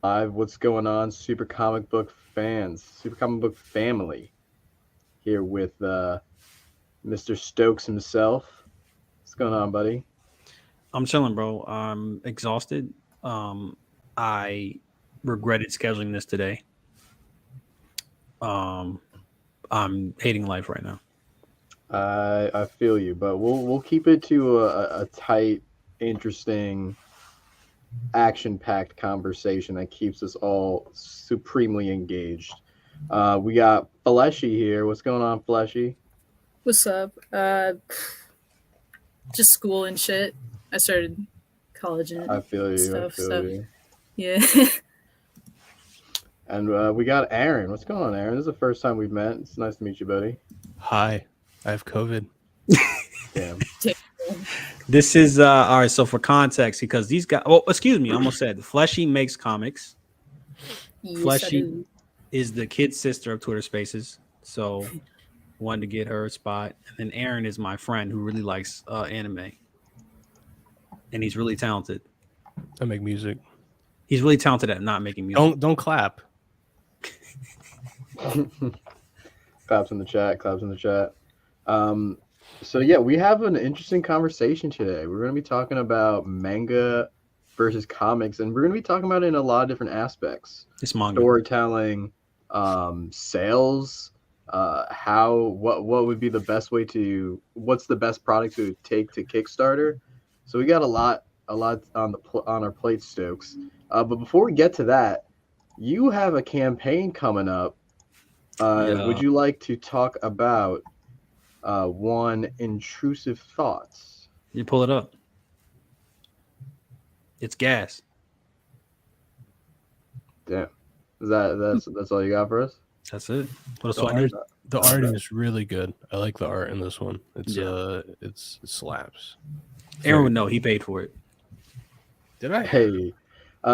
Live. What's going on, Super Comic Book fans, Super Comic Book family? Here with Mr. Stokes himself. What's going on, buddy? I'm chilling, bro. I'm exhausted. I regretted scheduling this today. Um, I'm hating life right now. I feel you, but we'll keep it to a tight, interesting, action-packed conversation that keeps us all supremely engaged. We got Fleshy here. What's going on, Fleshy? What's up? Just school and shit. I started college I and feel you. I stuff, feel so you. yeah. And we got Aaron. What's going on, Aaron? This is the first time we've met. It's nice to meet you, buddy. Hi, I have COVID. Damn. This is all right. So for context, because these guys, oh, excuse me, I almost said Fleshy makes comics. Yes, I Fleshy do. is the kid sister of Twitter Spaces, so wanted to get her a spot. And then Aaron is my friend who really likes anime, and he's really talented. I make music. He's really talented at not making music. Don't clap. Claps in the chat. Claps in the chat. So yeah, we have an interesting conversation today. We're going to be talking about manga versus comics, and we're going to be talking about it in a lot of different aspects: It's manga. storytelling, sales, what would be the best way to, what's the best product to take to Kickstarter. So we got a lot on our plate, Stokes. But before we get to that, you have a campaign coming up. Yeah. Would you like to talk about one intrusive thoughts? You pull it up. It's gas. Damn, that's all you got for us? That's it. What else The do I need? art is really good. I like the art in this one. It's Yeah. it slaps. Aaron would know. He paid for it. Did I? Hey,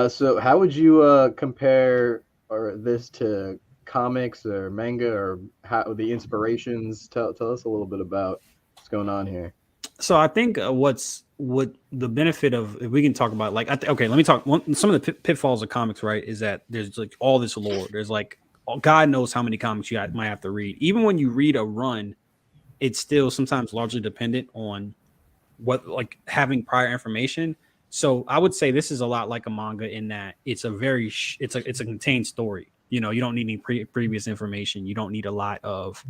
so how would you compare this to comics or manga, or how the inspirations? Tell us a little bit about what's going on here. So I think what the benefit of, if we can talk about, like, okay, let me talk. Some of the pitfalls of comics, right, is that there's like all this lore. There's like, God knows how many comics you might have to read. Even when you read a run, it's still sometimes largely dependent on what, like, having prior information. So I would say this is a lot like a manga in that it's a very it's a contained story. You know, you don't need any previous information. You don't need a lot of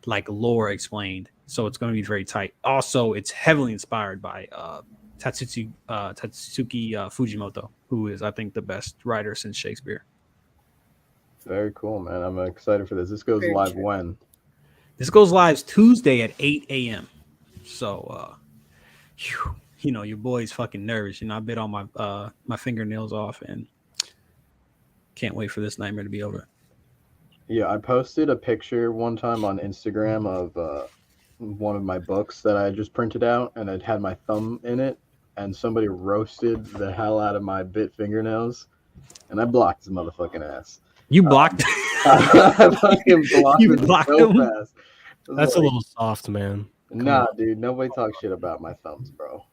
like lore explained. So it's going to be very tight. Also, it's heavily inspired by Tatsuki Fujimoto, who is, I think, the best writer since Shakespeare. Very cool, man. I'm excited for this. This goes Very live true. when? This goes live Tuesday at 8 a.m. So, you know, your boy's fucking nervous. You know, I bit all my fingernails off and can't wait for this nightmare to be over. Yeah, I posted a picture one time on Instagram of one of my books that I just printed out, and it had my thumb in it, and somebody roasted the hell out of my bit fingernails, and I blocked his motherfucking ass. You blocked. I fucking blocked You him blocked so him? fast. I was That's a like, little soft, man. Nah, dude, nobody talks shit about my thumbs, bro.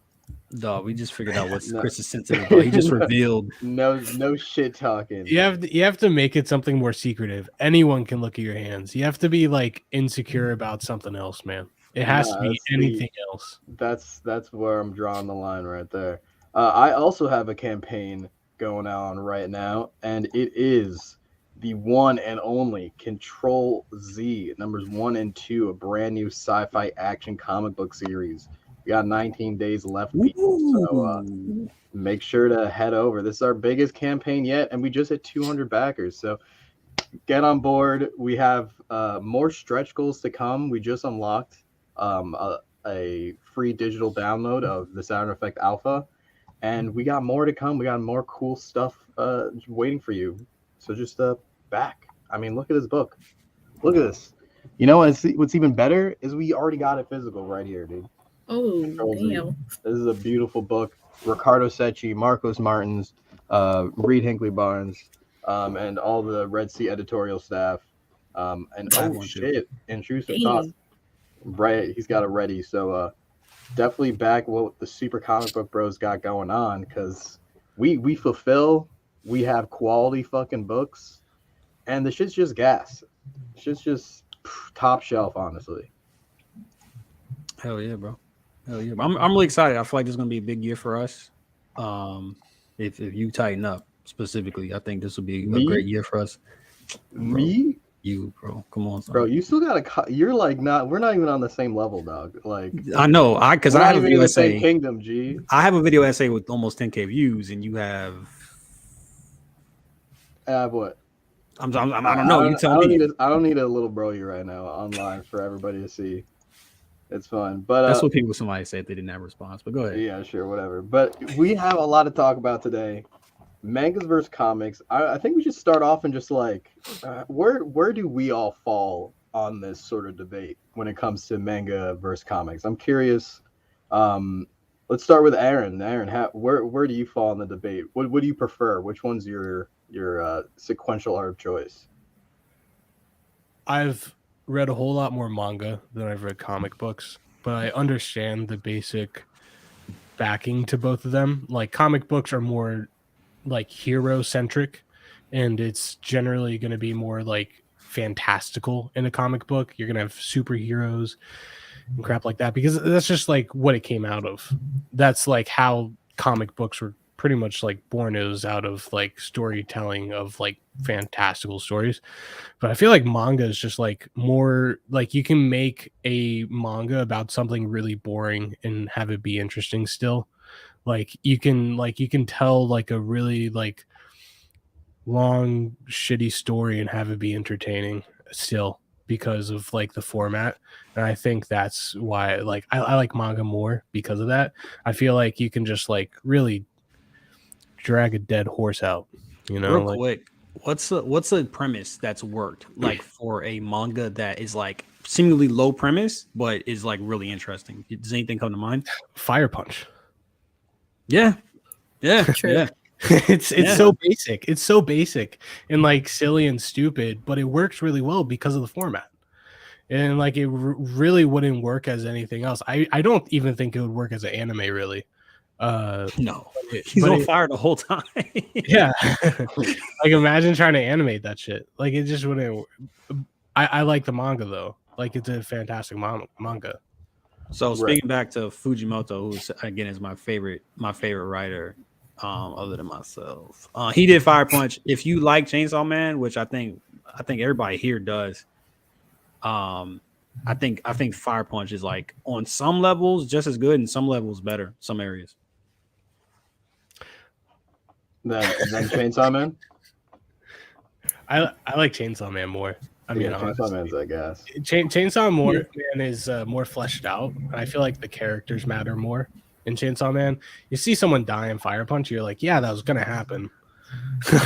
Dog, we just figured out what No. Chris is sensitive about. He just revealed. No shit talking. You have to make it something more secretive. Anyone can look at your hands. You have to be like insecure about something else, man. It has to be that's anything else. That's where I'm drawing the line right there. I also have a campaign going on right now, and it is the one and only Control Z numbers 1 and 2, a brand new sci-fi action comic book series. We got 19 days left, people. So make sure to head over. This is our biggest campaign yet, and we just hit 200 backers. So get on board. We have more stretch goals to come. We just unlocked a free digital download of the Sound Effect Alpha, and we got more to come. We got more cool stuff waiting for you. So just back. I mean, look at this book. Look at this. You know what's even better is we already got it physical right here, dude. Oh, Control Z. damn. This is a beautiful book. Ricardo Secchi, Marcos Martins, Reed Hinkley Barnes, and all the Red Sea editorial staff. And I oh want to. shit, intrusive Damn. thoughts. Right, he's got it ready. So definitely back what the Super Comic Book Bros got going on, because we fulfill We have quality fucking books, and the shit's just gas. Shit's just top shelf, honestly. Hell yeah, bro. Hell yeah. I'm really excited. I feel like this is gonna be a big year for us. If you tighten up specifically, I think this will be a great year for us. Me? You, bro. Come on, son. Bro, you still gotta. You're like not. We're not even on the same level, dog. Like I know. Because we're I not have a even video in the essay. same kingdom, G. I have a video essay with almost 10K views, and you have. What? I don't know. You tell me. I don't need a little broy right now online for everybody to see. It's fun, but that's what people somebody say if they didn't have a response. But go ahead. Yeah, sure, whatever. But we have a lot to talk about today. Mangas versus comics. I think we should start off and just like, where do we all fall on this sort of debate when it comes to manga versus comics? I'm curious. Let's start with Aaron. Aaron, where do you fall in the debate? What do you prefer? Which one's your sequential order of choice? I've read a whole lot more manga than I've read comic books, but I understand the basic backing to both of them. Like comic books are more like hero centric, and it's generally going to be more like fantastical in a comic book. You're going to have superheroes and crap like that because that's just like what it came out of. That's like how comic books were pretty much like born, is out of like storytelling of like fantastical stories. But I feel like manga is just like more like you can make a manga about something really boring and have it be interesting still. Like you can tell like a really like long shitty story and have it be entertaining still because of like the format. And I think that's why like I like manga more because of that. I feel like you can just like really drag a dead horse out, you know. Real quick, what's a premise that's worked like for a manga that is like seemingly low premise but is like really interesting? Does anything come to mind? Fire Punch. Yeah. True. Yeah. It's so basic. It's so basic and like silly and stupid, but it works really well because of the format. And like it really wouldn't work as anything else. I don't even think it would work as an anime really. No, he's on fire the whole time. Yeah. Like imagine trying to animate that shit. Like it just wouldn't. I like the manga though. Like it's a fantastic manga. So speaking back to Fujimoto, who's again is my favorite writer, other than myself. He did Fire Punch. If you like Chainsaw Man, which I think everybody here does, I think Fire Punch is like on some levels just as good and some levels better, some areas. Than Chainsaw Man? I like Chainsaw Man more. I mean, Chainsaw Man's I guess. Chainsaw Man is more fleshed out. I feel like the characters matter more in Chainsaw Man. You see someone die in Fire Punch, you're like, yeah, that was gonna happen.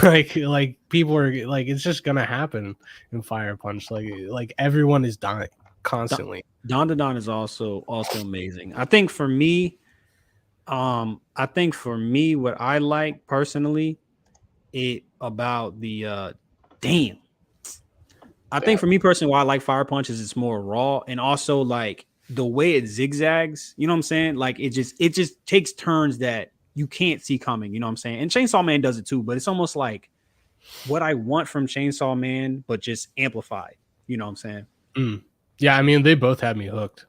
like people are like, it's just gonna happen in Fire Punch. Like everyone is dying constantly. Don is also amazing. I think for me, what I like personally, I think for me personally, why I like Fire Punch is it's more raw, and also like the way it zigzags. You know what I'm saying? Like it just takes turns that you can't see coming. You know what I'm saying? And Chainsaw Man does it too, but it's almost like what I want from Chainsaw Man, but just amplified. You know what I'm saying? Yeah, I mean they both had me hooked.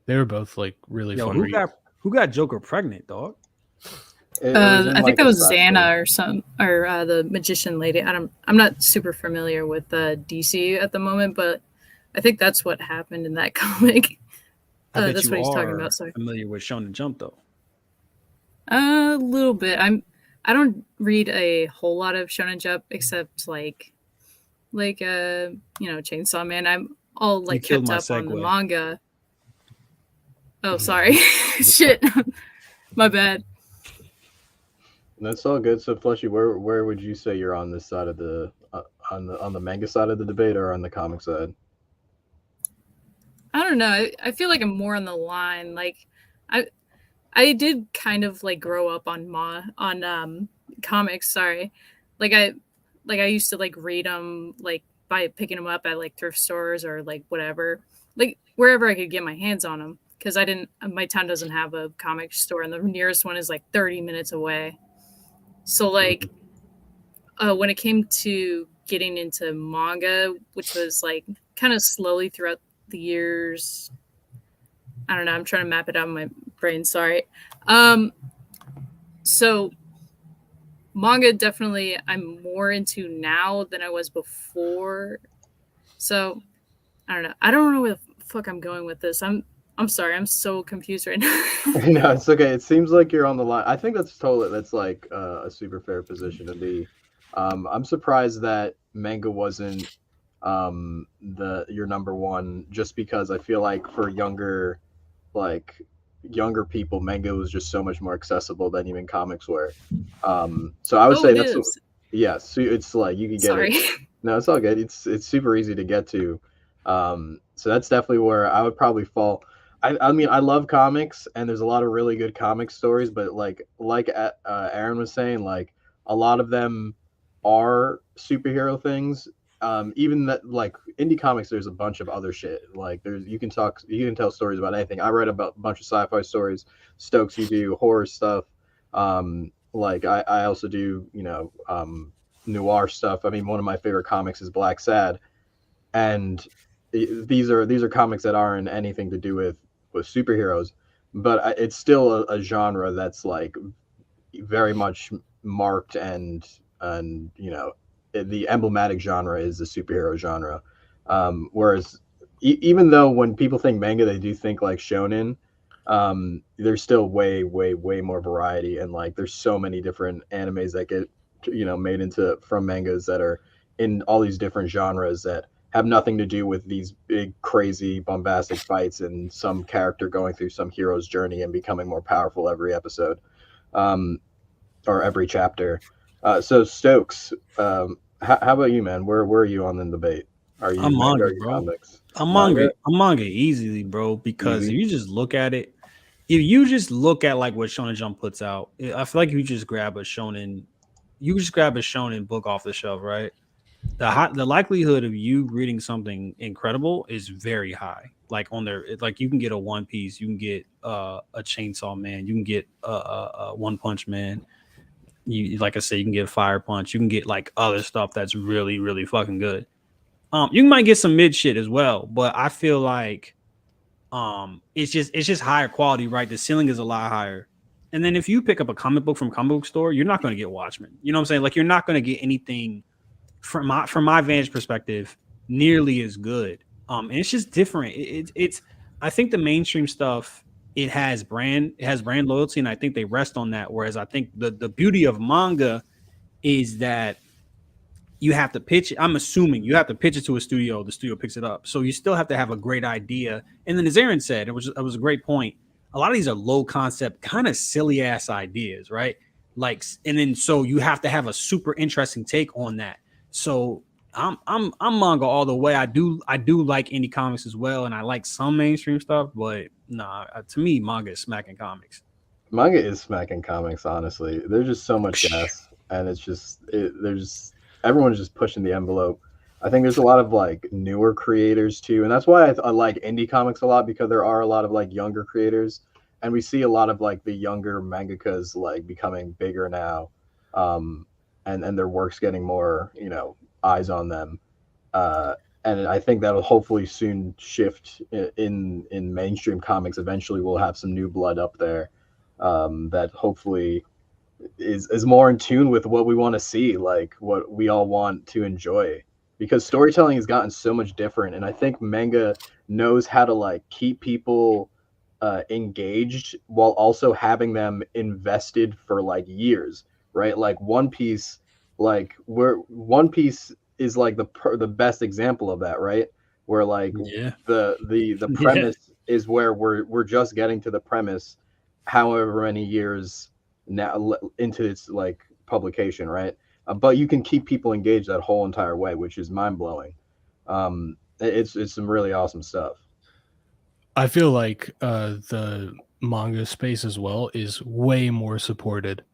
They were both like really fun. Who got Joker pregnant, dog? I think it was Xana or the magician lady. I'm not super familiar with DC at the moment, but I think that's what happened in that comic. That's what he's talking about. Sorry. Familiar with Shonen Jump though? A little bit. I don't read a whole lot of Shonen Jump except like Chainsaw Man. I'm all like kept up on the manga. Oh, sorry. Shit. My bad. That's all good. So, Fleshy, where would you say you're on this side of the on the manga side of the debate or on the comic side? I don't know. I feel like I'm more on the line. Like, I did kind of like grow up on comics. Sorry, I used to like read them like by picking them up at like thrift stores or like whatever, like wherever I could get my hands on them. Because my town doesn't have a comic store, and the nearest one is like 30 minutes away. So like, when it came to getting into manga, which was like kind of slowly throughout the years. I don't know. I'm trying to map it out in my brain. Sorry. So manga definitely I'm more into now than I was before. So I don't know. I don't know where the fuck I'm going with this. I'm sorry. I'm so confused right now. No, it's okay. It seems like you're on the line. I think that's like a super fair position to be. I'm surprised that manga wasn't your number one, just because I feel like for like younger people, manga was just so much more accessible than even comics were. So I would say that's yes. So it's like you can get Sorry. it. No, it's all good. It's super easy to get to. So that's definitely where I would probably fall. I mean, I love comics, and there's a lot of really good comic stories, but like Aaron was saying, like a lot of them are superhero things. Even that, like indie comics, there's a bunch of other shit. Like you can tell stories about anything. I read about a bunch of sci-fi stories. Stokes, you do horror stuff. Like I also do, noir stuff. I mean, one of my favorite comics is Black Sad, and these are comics that aren't anything to do with superheroes, but it's still a genre that's like very much marked, and the emblematic genre is the superhero genre. Whereas even though when people think manga, they do think like shonen, there's still way more variety, and like there's so many different animes that get made into from mangas that are in all these different genres that have nothing to do with these big, crazy, bombastic fights and some character going through some hero's journey and becoming more powerful every episode, or every chapter. So Stokes, how about you, man? Where are you on the debate? Are you I'm manga, or are you bro. comics? I'm manga easily, bro, because Easy. if you just look at it, if you just look at like what Shonen Jump puts out, I feel like if you just grab a shonen book off the shelf, right? The likelihood of you reading something incredible is very high. Like on there, like you can get a One Piece, you can get a Chainsaw Man, you can get a One Punch Man. You like I said, you can get Fire Punch, you can get like other stuff that's really fucking good. You might get some mid shit as well, but I feel like it's just higher quality, right? The ceiling is a lot higher. And then if you pick up a comic book from comic book store, you're not going to get Watchmen. You know what I'm saying? Like you're not going to get anything from my vantage perspective nearly as good. And it's just different. It's I think the mainstream stuff it has brand loyalty, and I think they rest on that. Whereas I think the beauty of manga is that you have to pitch it. I'm assuming you have to pitch it to a studio. The studio picks it up. So you still have to have a great idea. And then as Aaron said, it was a great point. A lot of these are low concept, kind of silly ass ideas, right? Like, and then so you have to have a super interesting take on that. So I'm manga all the way. I do like indie comics as well, and I like some mainstream stuff, but nah, to me, manga is smacking comics. Manga is smacking comics, honestly. There's just so much gas, and it's just everyone's just pushing the envelope. I think there's a lot of like newer creators too, and that's why I like indie comics a lot, because there are a lot of like younger creators, and we see a lot of like the younger mangakas like becoming bigger now, and their work's getting more eyes on them, and I think that'll hopefully soon shift in mainstream comics. Eventually, we'll have some new blood up there, that hopefully is more in tune with what we want to see, like what we all want to enjoy, because storytelling has gotten so much different, and I think manga knows how to like keep people engaged while also having them invested for like years, right? Like One Piece, like where One Piece is like the best example of that, right? Where like the premise is where we're just getting to the premise however many years now into its like publication, right? But you can keep people engaged that whole entire way, which is mind blowing. It's some really awesome stuff. I feel like the manga space as well is way more supported.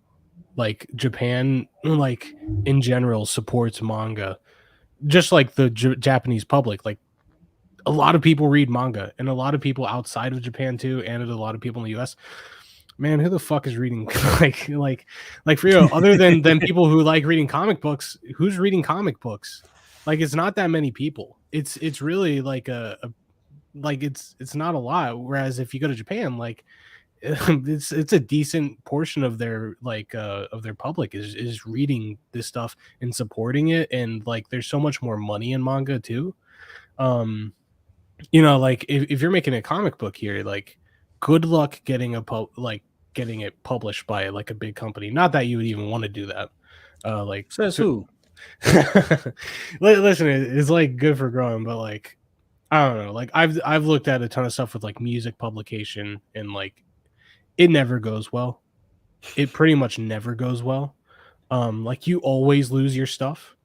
Like Japan, like in general, supports manga, just like the Japanese public. Like a lot of people read manga, and a lot of people outside of Japan too, and a lot of people in the US man, who the fuck is reading like for real? Other than people who like reading comic books, who's reading comic books? Like, it's not that many people. It's really like it's not a lot. Whereas if you go to Japan, like it's a decent portion of their public is reading this stuff and supporting it, and like there's so much more money in manga too. Like if you're making a comic book here, like good luck getting getting it published by like a big company. Not that you would even want to do that. Says who? Listen, it's like good for growing, but like I don't know. Like I've looked at a ton of stuff with like music publication, and like it never goes well. It pretty much never goes well. Like you always lose your stuff,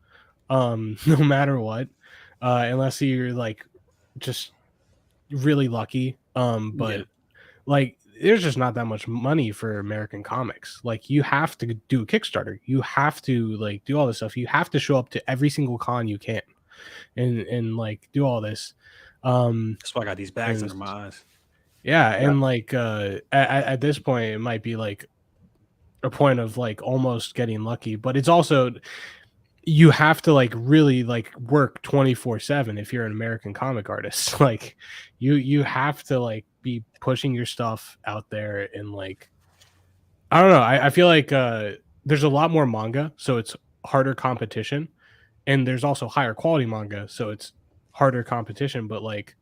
no matter what, unless you're like just really lucky. But like there's just not that much money for American comics. Like you have to do a Kickstarter. You have to like do all this stuff. You have to show up to every single con you can, and like do all this. That's why I got these bags under my eyes. Yeah, and like at this point, it might be like a point of like almost getting lucky, but it's also you have to like really like work 24/7 if you're an American comic artist. Like you have to like be pushing your stuff out there, and like I don't know. I feel like there's a lot more manga, so it's harder competition, and there's also higher quality manga, so it's harder competition. But like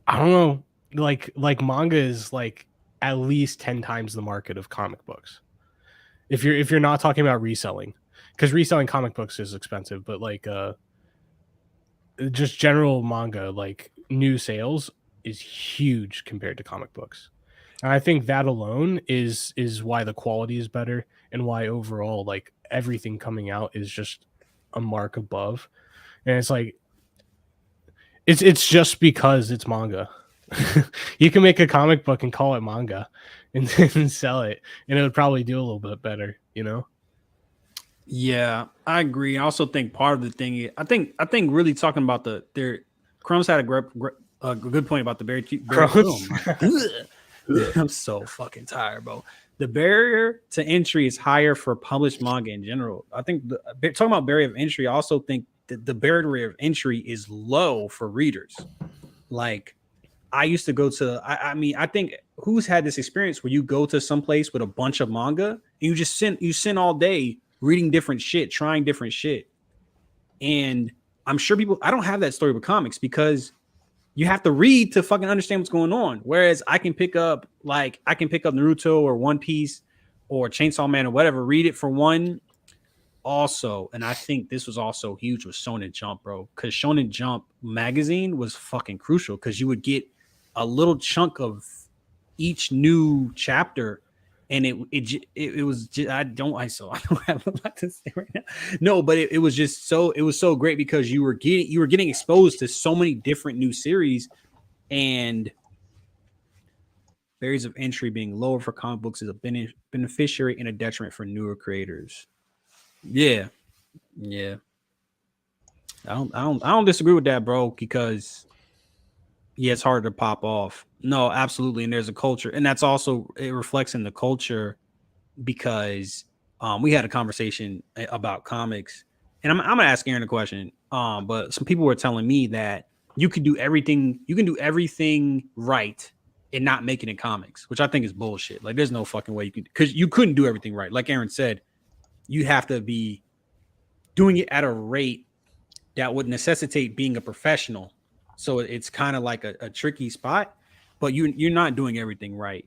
I don't know, like manga is like at least 10 times the market of comic books. If you're not talking about reselling, because reselling comic books is expensive, but like just general manga, like new sales is huge compared to comic books. And I think that alone is why the quality is better, and why overall like everything coming out is just a mark above. And it's like it's just because it's manga. You can make a comic book and call it manga and then sell it, and it would probably do a little bit better, you know? Yeah, I agree. I also think part of the thing is, I think really talking about Crumbs had a good point about the Barry Crumbs. I'm so fucking tired, bro. The barrier to entry is higher for published manga in general. I think talking about barrier of entry, I also think that the barrier of entry is low for readers. Like I used to go to, I mean, I think who's had this experience where you go to some place with a bunch of manga and you just sit all day reading different shit, trying different shit. And I'm sure I don't have that story with comics because you have to read to fucking understand what's going on. Whereas I can pick up Naruto or One Piece or Chainsaw Man or whatever, read it for one. Also, and I think this was also huge with Shonen Jump, bro, because Shonen Jump magazine was fucking crucial because you would get a little chunk of each new chapter, and it was just, I don't have a lot to say right now. No, but it was just so great because you were getting exposed to so many different new series, and barriers of entry being lower for comic books is a beneficiary and a detriment for newer creators. Yeah. I don't disagree with that, bro, because it's harder to pop off. No, absolutely. And there's a culture, and that's also, it reflects in the culture because we had a conversation about comics, and I'm gonna ask Aaron a question. But some people were telling me that you can do everything right and not make it in comics, which I think is bullshit. Like there's no fucking way because you couldn't do everything right. Like Aaron said, you have to be doing it at a rate that would necessitate being a professional. So it's kind of like a tricky spot, but you're not doing everything right.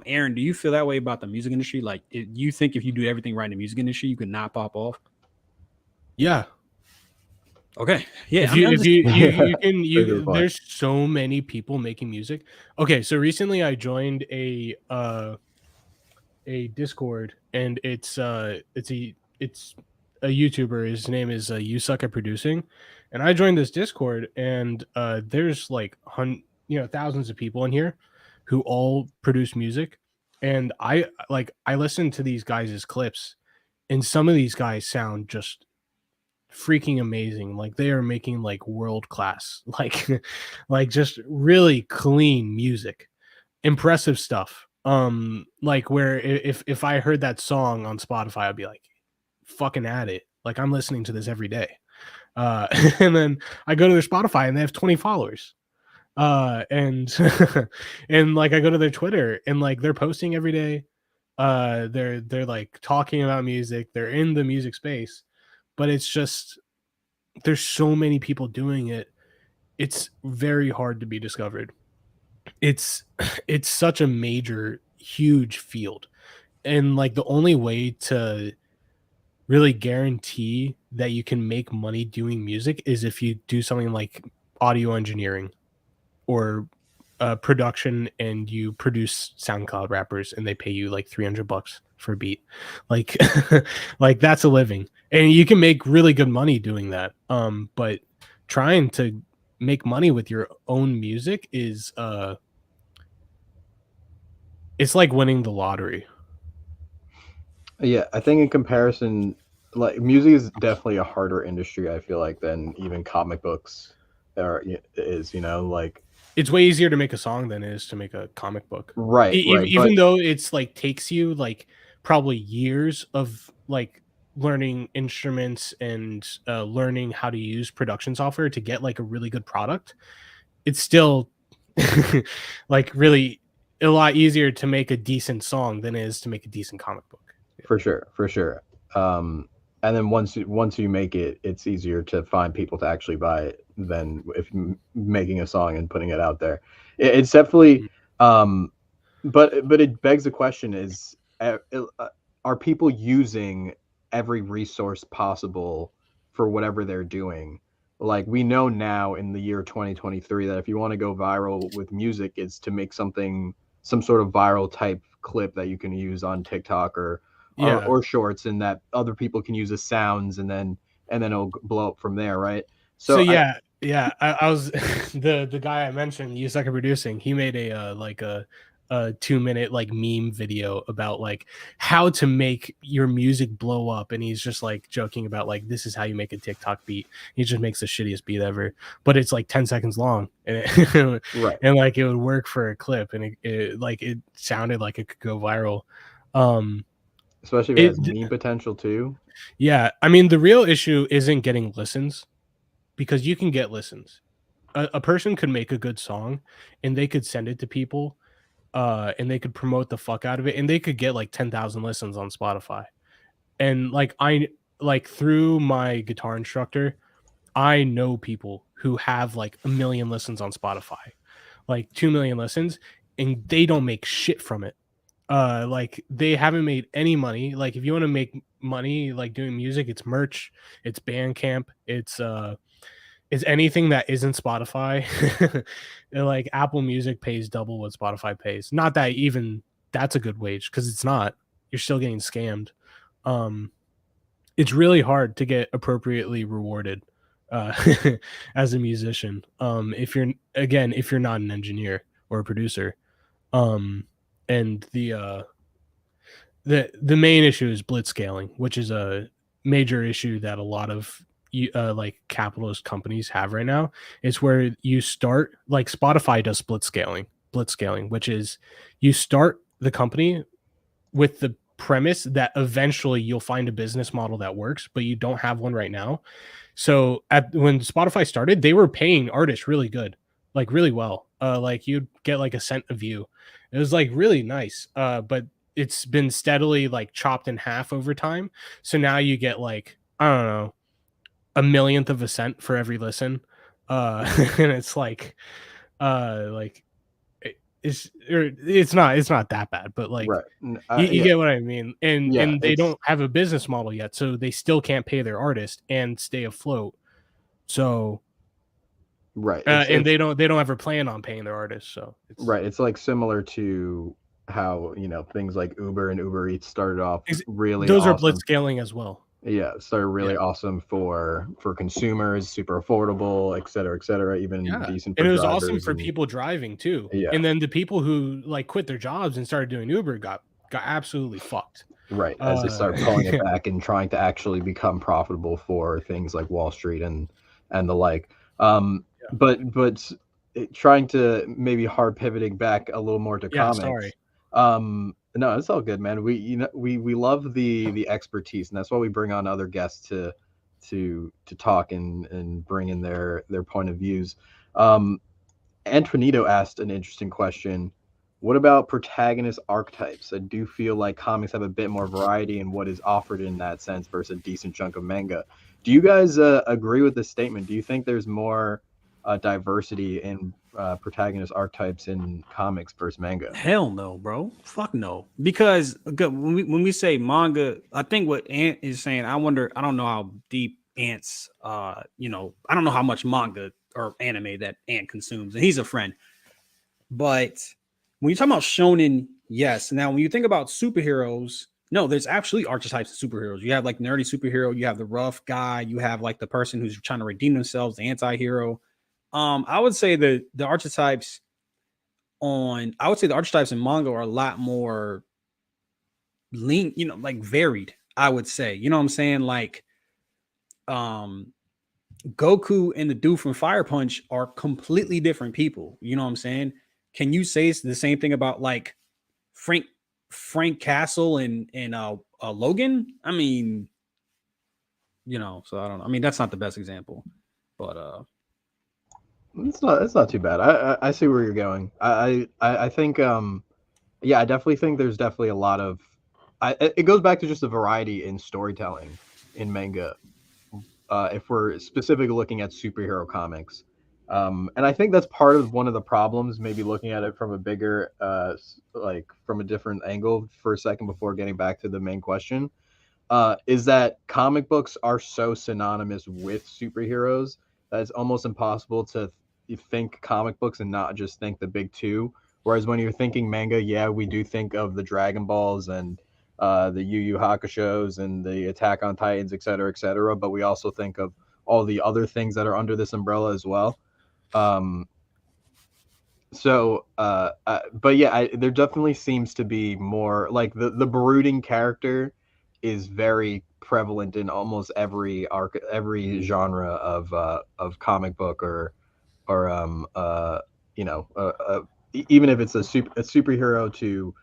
Aaron, do you feel that way about the music industry? Like, you think if you do everything right in the music industry, you could not pop off? Yeah. Okay. Yeah. There's so many people making music. Okay. So recently I joined a Discord, and it's a YouTuber. His name is You Suck at Producing, and I joined this Discord, and there's like thousands of people in here who all produce music, and I listen to these guys' clips, and some of these guys sound just freaking amazing. Like they are making like world class, like just really clean music, impressive stuff. Like where if I heard that song on Spotify, I'd be like, fucking at it. Like I'm listening to this every day. And then I go to their Spotify and they have 20 followers. And and like I go to their Twitter and like they're posting every day. They're like talking about music. They're in the music space, but it's just there's so many people doing it. It's very hard to be discovered. It's it's such a major, huge field, and like the only way to really guarantee that you can make money doing music is if you do something like audio engineering or production, and you produce SoundCloud rappers and they pay you like $300 for a beat. Like like that's a living, and you can make really good money doing that. But trying to make money with your own music is it's like winning the lottery. Yeah, I think in comparison, like music is definitely a harder industry, I feel like, than even comic books is, like It's way easier to make a song than it is to make a comic book. right, Even though it's like takes you like probably years of like learning instruments and learning how to use production software to get like a really good product, it's still like really a lot easier to make a decent song than it is to make a decent comic book. For sure. And then once you make it, it's easier to find people to actually buy it than if making a song and putting it out there. It's definitely, but it begs the question: are people using every resource possible for whatever they're doing? Like we know now in the year 2023 that if you want to go viral with music, it's to make some sort of viral type clip that you can use on TikTok or shorts, and that other people can use as sounds, and then it'll blow up from there, right? So yeah, I was the guy I mentioned, You Suck at Producing. He made a 2-minute like meme video about like how to make your music blow up, and he's just like joking about like this is how you make a TikTok beat. He just makes the shittiest beat ever, but it's like 10 seconds long, and right, and like it would work for a clip, and it sounded like it could go viral. Especially if it has meme potential too. Yeah, I mean the real issue isn't getting listens, because you can get listens. A person could make a good song and they could send it to people, and they could promote the fuck out of it, and they could get like 10,000 listens on Spotify. And like I like through my guitar instructor, I know people who have like 1 million listens on Spotify, like 2 million listens, and they don't make shit from it. Like they haven't made any money. Like if you want to make money like doing music, it's merch, it's Bandcamp, it's anything that isn't Spotify. Like Apple Music pays double what Spotify pays. Not that even that's a good wage, because it's not. You're still getting scammed. It's really hard to get appropriately rewarded as a musician. If you're not an engineer or a producer. And the main issue is blitzscaling, which is a major issue that a lot of like capitalist companies have right now. It's where you start, like Spotify does blitzscaling, which is you start the company with the premise that eventually you'll find a business model that works, but you don't have one right now. So when Spotify started, they were paying artists really good, like really well. Like you'd get like a cent a view. It was like really nice. But it's been steadily like chopped in half over time. So now you get like, I don't know, 1/1,000,000th of a cent for every listen. And it's like it's not that bad, but like right. You get what I mean. And they don't have a business model yet, so they still can't pay their artist and stay afloat. So right. And they don't ever plan on paying their artists. So it's like similar to how things like Uber and Uber Eats started off really those awesome. Are blitzscaling as well. Yeah, started really awesome for consumers, super affordable, et cetera, even decent for and it was drivers awesome for people driving too. Yeah. And then the people who like quit their jobs and started doing Uber got absolutely fucked. Right, as they start pulling it back and trying to actually become profitable for things like Wall Street and the like. But trying to maybe hard pivoting back a little more to comics. Sorry. No, it's all good, man. We love the expertise, and that's why we bring on other guests to talk and bring in their point of views. Antonito asked an interesting question. What about protagonist archetypes? I do feel like comics have a bit more variety in what is offered in that sense versus a decent chunk of manga. Do you guys agree with this statement? Do you think there's more diversity in protagonist archetypes in comics versus manga? Hell no, bro. Fuck no. Because when we say manga, I think what Ant is saying, I don't know how deep Ant's I don't know how much manga or anime that Ant consumes, and he's a friend. But when you talk about shonen, yes. Now, when you think about superheroes, no, there's actually archetypes of superheroes. You have like nerdy superhero, you have the rough guy, you have like the person who's trying to redeem themselves, the anti-hero. I would say the archetypes in manga are a lot more like varied, I would say. You know what I'm saying? Like Goku and the dude from Fire Punch are completely different people. You know what I'm saying? Can you say the same thing about like Frank Castle and Logan? I mean, so I don't know. I mean, that's not the best example, but it's not too bad. I see where you're going. I think yeah, I definitely think there's definitely a lot of it goes back to just the variety in storytelling in manga. If we're specifically looking at superhero comics. And I think that's part of one of the problems, maybe looking at it from a bigger, like from a different angle for a second before getting back to the main question, is that comic books are so synonymous with superheroes that it's almost impossible to think comic books and not just think the big two. Whereas when you're thinking manga, yeah, we do think of the Dragon Balls and the Yu Yu Hakushos and the Attack on Titans, et cetera, but we also think of all the other things that are under this umbrella as well. But yeah, there definitely seems to be more like the brooding character is very prevalent in almost every genre of comic book or even if it's a superhero to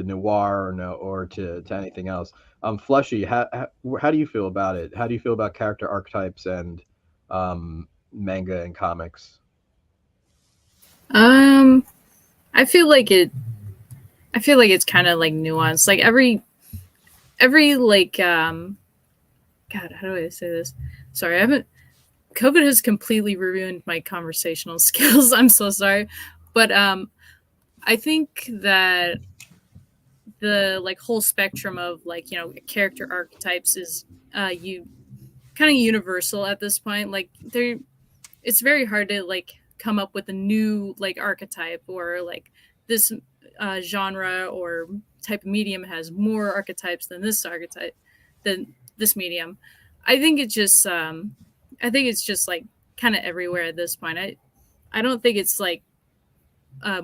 noir or to anything else. Fleshy, how do you feel about it? How do you feel about character archetypes and manga and comics? I feel like it's kind of like nuanced. Like every like God, how do I say this? Sorry, COVID has completely ruined my conversational skills. I'm so sorry. But I think that the like whole spectrum of like, character archetypes is you kind of universal at this point. Like it's very hard to like come up with a new like archetype or like this genre or type of medium has more archetypes than this archetype than this medium. I think it's just like kind of everywhere at this point. I don't think it's like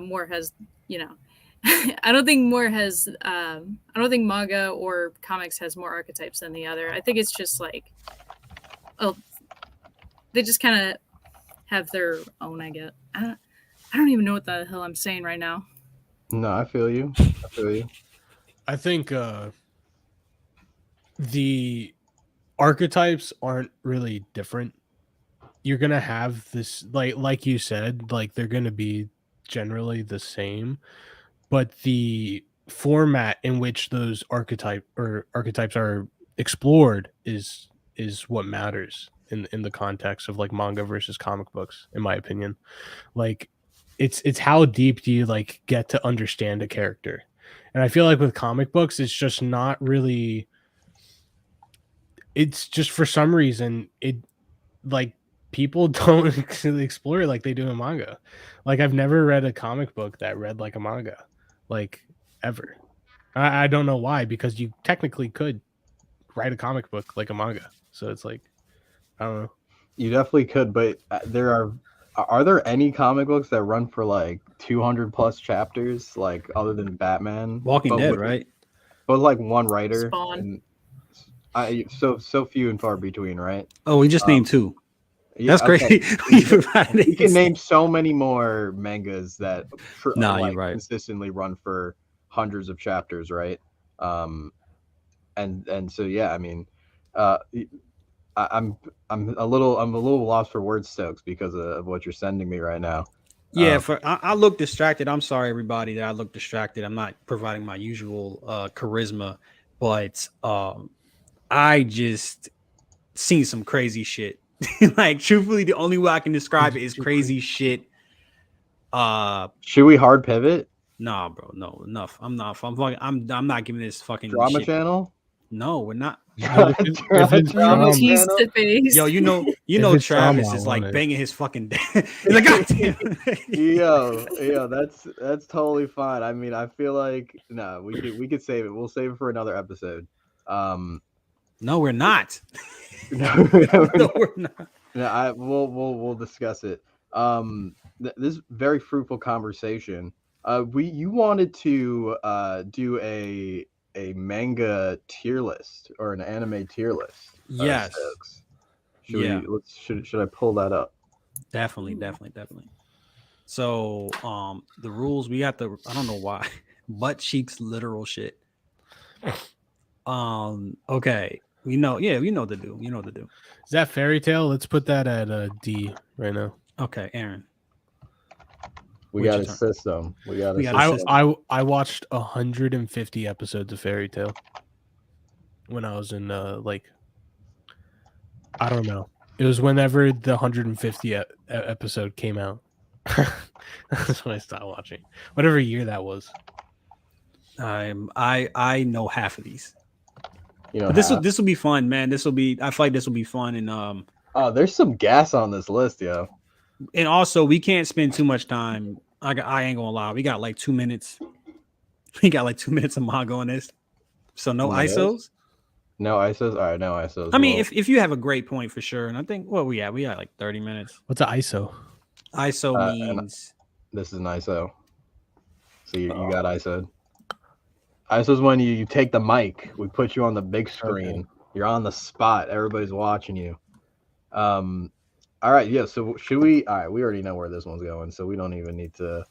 more has I don't think manga or comics has more archetypes than the other. I think it's just like they just kind of have their own, I guess. I don't even know what the hell I'm saying right now. No, I feel you. I think the archetypes aren't really different. You're gonna have this, like you said, like they're gonna be generally the same, but the format in which those archetypes are explored is what matters in the context of like manga versus comic books, in my opinion. Like it's how deep do you like get to understand a character. And I feel like with comic books, it's just not really, it's just for some reason it like people don't explore it like they do in manga. Like I've never read a comic book that read like a manga, like ever. I don't know why, because you technically could write a comic book like a manga. So it's like, I don't know. You definitely could, but are there any comic books that run for like 200 plus chapters, like other than Batman? Walking Dead, right? But like one writer. Spawn. And so few and far between, right? Oh, we just named two. Yeah, that's crazy. Okay. You can name so many more mangas that you're right. consistently run for hundreds of chapters, right? And so yeah, I mean, uh, I'm a little lost for words, Stokes, because of what you're sending me right now. Yeah, I look distracted. I'm sorry, everybody, that I look distracted. I'm not providing my usual charisma, but I just seen some crazy shit. Like, truthfully, the only way I can describe it is crazy shit. Should we hard pivot? Nah, bro, no, enough. I'm not giving this fucking Drama shit. channel? No, we're not. If it's drama, Tease to face. Yo, you know, it's Travis drama, I is want like it. banging his fucking dad. He's like, God damn. Yo, that's totally fine. I mean, I feel like no, we could save it. We'll save it for another episode. No, we're not. No, No, we're not. no, we'll discuss it. This very fruitful conversation. You wanted to do a manga tier list or an anime tier list. Yes. Stokes. Yeah. Should I pull that up? Definitely. So, the rules, we got the, I don't know why, butt cheeks literal shit. Okay. We know what to do. Is that Fairy Tale? Let's put that at a D right now. Okay, Aaron. We What's got your a turn? system. We got a We got a system. I watched 150 episodes of Fairy Tale when I was in like, I don't know. It was whenever the 150th episode came out. That's when I stopped watching. Whatever year that was. I know half of these. You know, But this will be fun, man. I feel like this will be fun, and there's some gas on this list, yo. and also we can't spend too much time. I ain't gonna lie, we got like 2 minutes. We got like 2 minutes of manga on this, so no Yes. ISOs. No ISOs. All right, no ISOs. I mean, Well, if you have a great point for sure, and I think we got like 30 minutes. What's an ISO? ISO and- means this is an ISO. So you got ISO'd. ISO's when you take the mic, we put you on the big screen. Okay. You're on the spot. Everybody's watching you. All right, yeah. So should we? All right, we already know where this one's going, so we don't even need to.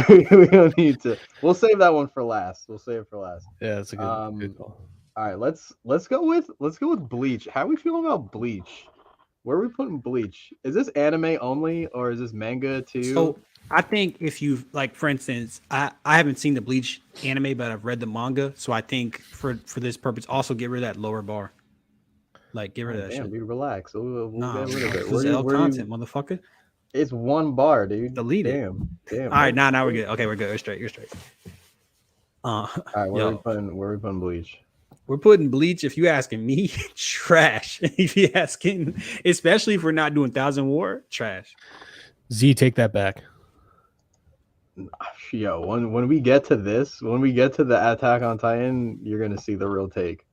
We don't need to. We'll save that one for last. We'll save it for last. Yeah, that's a good call. All right, let's go with Bleach. How are we feeling about Bleach? Where are we putting Bleach? Is this anime only or is this manga too? so. I think if you like, for instance, I haven't seen the Bleach anime, but I've read the manga, so I think for this purpose, also get rid of that lower bar. Like, get rid of that Damn, shit. dude, relax. We'll Nah, get rid of it. this is L content, motherfucker. It's one bar, dude. Delete it. Damn. All right, now we're good. Okay, we're good. You're straight. All right, where yo. are we putting Bleach? We're putting Bleach. If you asking me, trash. If you asking, especially if we're not doing Thousand War, trash. Z, take that back. Yo, when we get to this, when we get to the Attack on Titan, you're gonna see the real take.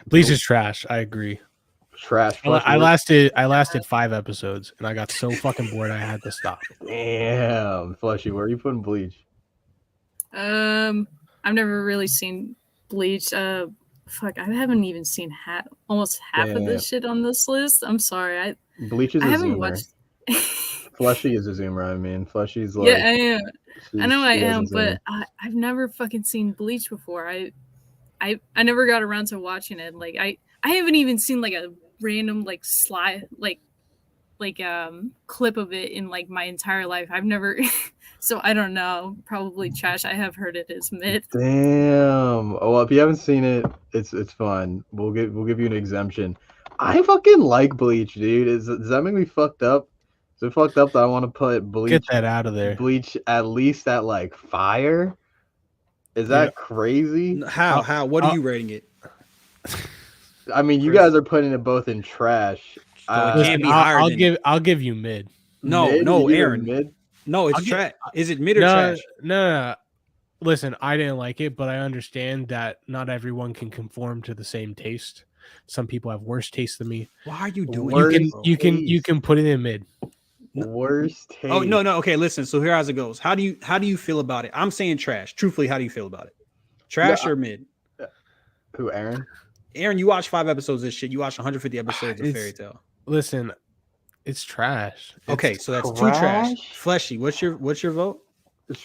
Bleach is trash. I agree. Trash. I lasted 5 episodes and I got so fucking bored I had to stop. Damn, Fleshy, where are you putting Bleach? I've never really seen Bleach. Fuck, I haven't even seen almost half of this shit on this list. I'm sorry. Bleach is I a haven't zoomer. watched. Fleshy is a zoomer. I mean, Fleshy's like. Yeah, I am. I know I she is a am, zoomer. but I've never fucking seen Bleach before. I never got around to watching it. Like I haven't even seen like a random like slide like clip of it in like my entire life. I've never. So I don't know. Probably trash. I have heard it is mid. Damn. Oh, well, if you haven't seen it, it's fun. We'll give you an exemption. I fucking like Bleach, dude. Does that make me fucked up? Is it fucked up that I want to put Bleach? Get that out of there. Bleach at least at like fire. Is that crazy? How? What are you rating it? I mean, you guys are putting it both in trash. it can't be higher than I'll give you mid. No, mid? no, You give Aaron. mid? No, it's trash. Is it mid or trash? No. Listen, I didn't like it, but I understand that not everyone can conform to the same taste. Some people have worse taste than me. Why are you doing Worst it? You can put it in mid. Worst taste. Oh no. Okay, listen. So here's how it goes. How do you feel about it? I'm saying trash. Truthfully, how do you feel about it? Trash or mid? Who, Aaron? Aaron, you watched 5 episodes of this shit. You watched 150 episodes of Fairy Tale. Listen, it's trash. Okay, so that's 2 trash. Fleshy, what's your vote?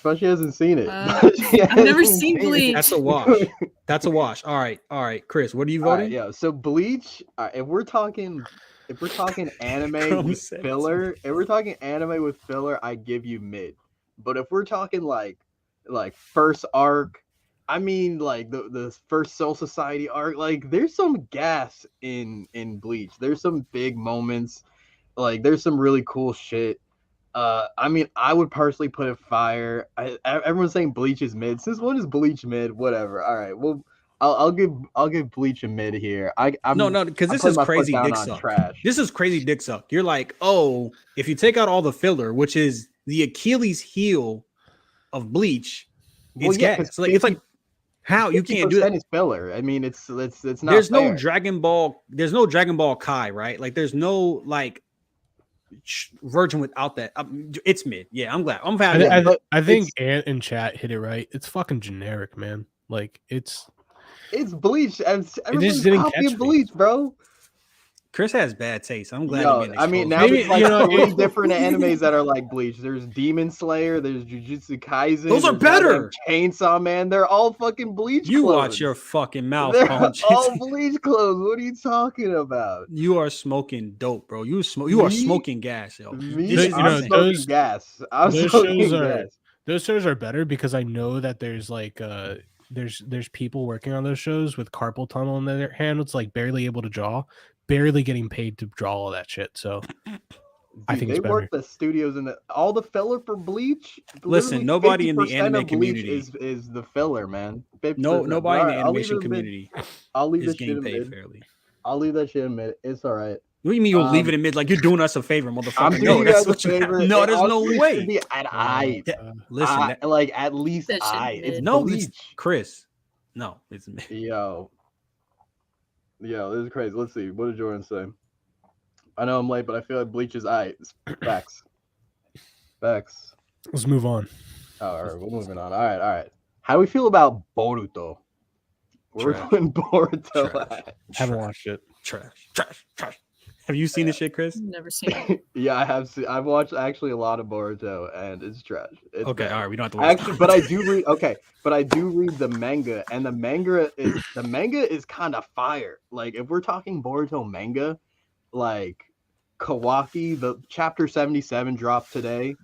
But she hasn't seen it. I've never seen Bleach. That's a wash. That's a wash. All right, Chris. What are you voting? Yeah. So Bleach. If we're talking anime with filler, I give you mid. But if we're talking like first arc, I mean like the first Soul Society arc, like there's some gas in Bleach. There's some big moments. Like there's some really cool shit. I mean, I would personally put it fire. Everyone's saying Bleach is mid. Since when is Bleach mid? Whatever. All right. Well, I'll give Bleach a mid here. No, because this is crazy dick suck. This is crazy dick suck. You're like, oh, if you take out all the filler, which is the Achilles heel of Bleach, it's gas. Like it's like how you can't do that. It's filler. I mean, it's not. There's fair. no Dragon Ball. There's no Dragon Ball Kai, right? Like there's no like version without that. It's mid. Yeah, I'm glad. I'm happy. I think Ant in chat hit it right. It's fucking generic, man. Like it's Bleach. Everybody's didn't copying catch Bleach, bro. Chris has bad taste. I'm glad. I mean, now there's like three different animes that are like Bleach. There's Demon Slayer. There's Jujutsu Kaisen. Those are better. Chainsaw Man. They're all fucking Bleach. You clones. watch your fucking mouth. They're all Bleach clones. What are you talking about? You are smoking dope, bro. You are smoking gas, yo. I'm smoking gas. Those shows are better because I know that there's like there's people working on those shows with carpal tunnel in their hand. It's like barely able to draw, barely getting paid to draw all that shit. So I think they work the studios and all the filler for Bleach. Listen, nobody in the anime community is the filler, man. Nobody in the animation community is getting paid fairly. I'll leave that shit in mid. It's all right. What do you mean you'll leave it in mid? Like you're doing us a favor, motherfucker. I'm doing you guys a favor. No, there's no way. Listen, like at least it's no, Bleach. it's Chris. No, it's mid. Yo, this is crazy. Let's see. What did Jordan say? I know I'm late, but I feel like Bleach is Facts. Let's move on. All right, we're moving on. All right. How do we feel about Boruto? We're putting Boruto at. Haven't watched it. Trash. Have you seen this shit, Chris? Never seen it. Yeah, I have seen. I've watched actually a lot of Boruto, and it's trash. It's okay, bad. all right, we don't have to watch actually, but I do read. Okay, but I do read the manga, and the manga is kind of fire. Like if we're talking Boruto manga, like Kawaki, the chapter 77 dropped today,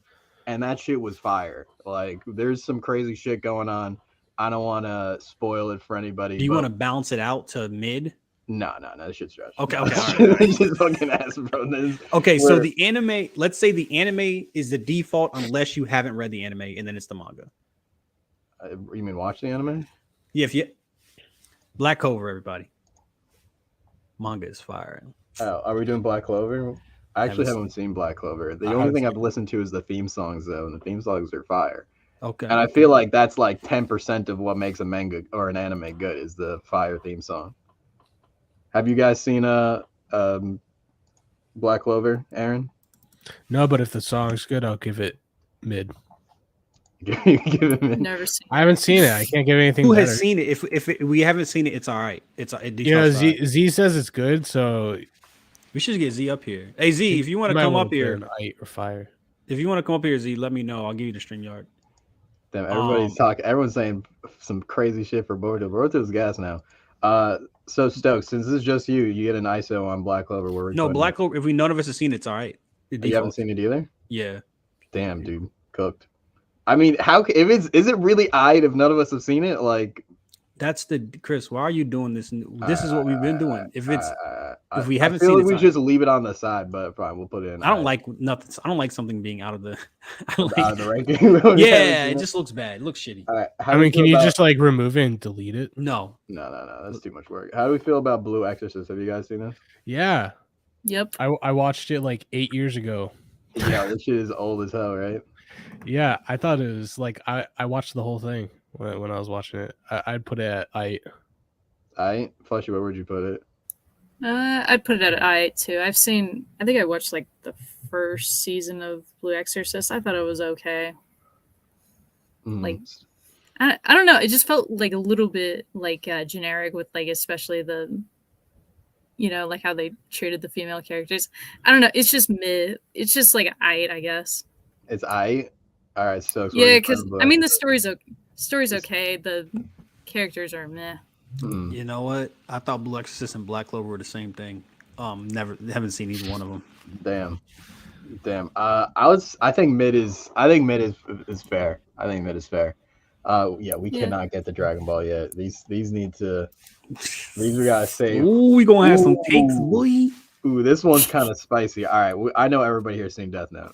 and that shit was fire. Like there's some crazy shit going on. I don't want to spoil it for anybody. Do you want to bounce it out to mid? No, that shit's trash. Okay, all right. It's just fucking ass, bro. Okay, so the anime, let's say the anime is the default unless you haven't read the anime, and then it's the manga. You mean watch the anime? Yeah, Black Clover, everybody. Manga is fire. Oh, are we doing Black Clover? I actually haven't seen Black Clover. The only thing I've listened to is the theme songs, though, and the theme songs are fire. Okay. And I feel like that's like 10% of what makes a manga or an anime good is the fire theme song. Have you guys seen Black Clover, Aaron? No, but if the song's good, I'll give it mid. Give it mid. Never seen it. I haven't seen it. I can't give anything. Who better. has seen it? If we haven't seen it, it's all right. Z says it's good, so we should get Z up here. Hey Z, if you want to come up here, or fire. If you want to come up here, Z, let me know. I'll give you the StreamYard. Damn, everybody's talking. Everyone's saying some crazy shit for Boruto. Boruto's gas now. So Stokes, since this is just you get an ISO on Black Clover. No, Black Clover. If none of us have seen it, it's all right. You haven't seen it either? Yeah. Damn, dude, cooked. I mean, is it really if none of us have seen it? Like, that's Chris. Why are you doing this? This is what we've been doing. If we haven't seen it, we just leave it on the side. But fine, we'll put it in. I don't like nothing. I don't like something being out of the. Out of the ranking. Yeah, it just looks bad. It looks shitty. All right. I mean, can you just like remove it and delete it? No. That's too much work. How do we feel about Blue Exorcist? Have you guys seen this? Yeah. Yep. I watched it like 8 years ago. Yeah, this shit is old as hell, right? Yeah, I thought it was like I watched the whole thing when I was watching it. I'd put it at I. Flushy, where would you put it? I'd put it at I too. I think I watched like the first season of Blue Exorcist. I thought it was okay. Like, I don't know. It just felt like a little bit like generic with like, especially the, like how they treated the female characters. I don't know. It's just mid. It's just like I guess. It's I. All right, so Yeah, because I mean the story's okay. The characters are meh. You know what? I thought Blue Exorcist and Black Clover were the same thing. Haven't seen either one of them. Damn. I think mid is fair. I think mid is fair. Yeah, we cannot get the Dragon Ball yet. These we gotta save. Ooh, we gonna have some takes, boy. Ooh, this one's kind of spicy. All right, I know everybody here seen Death Note.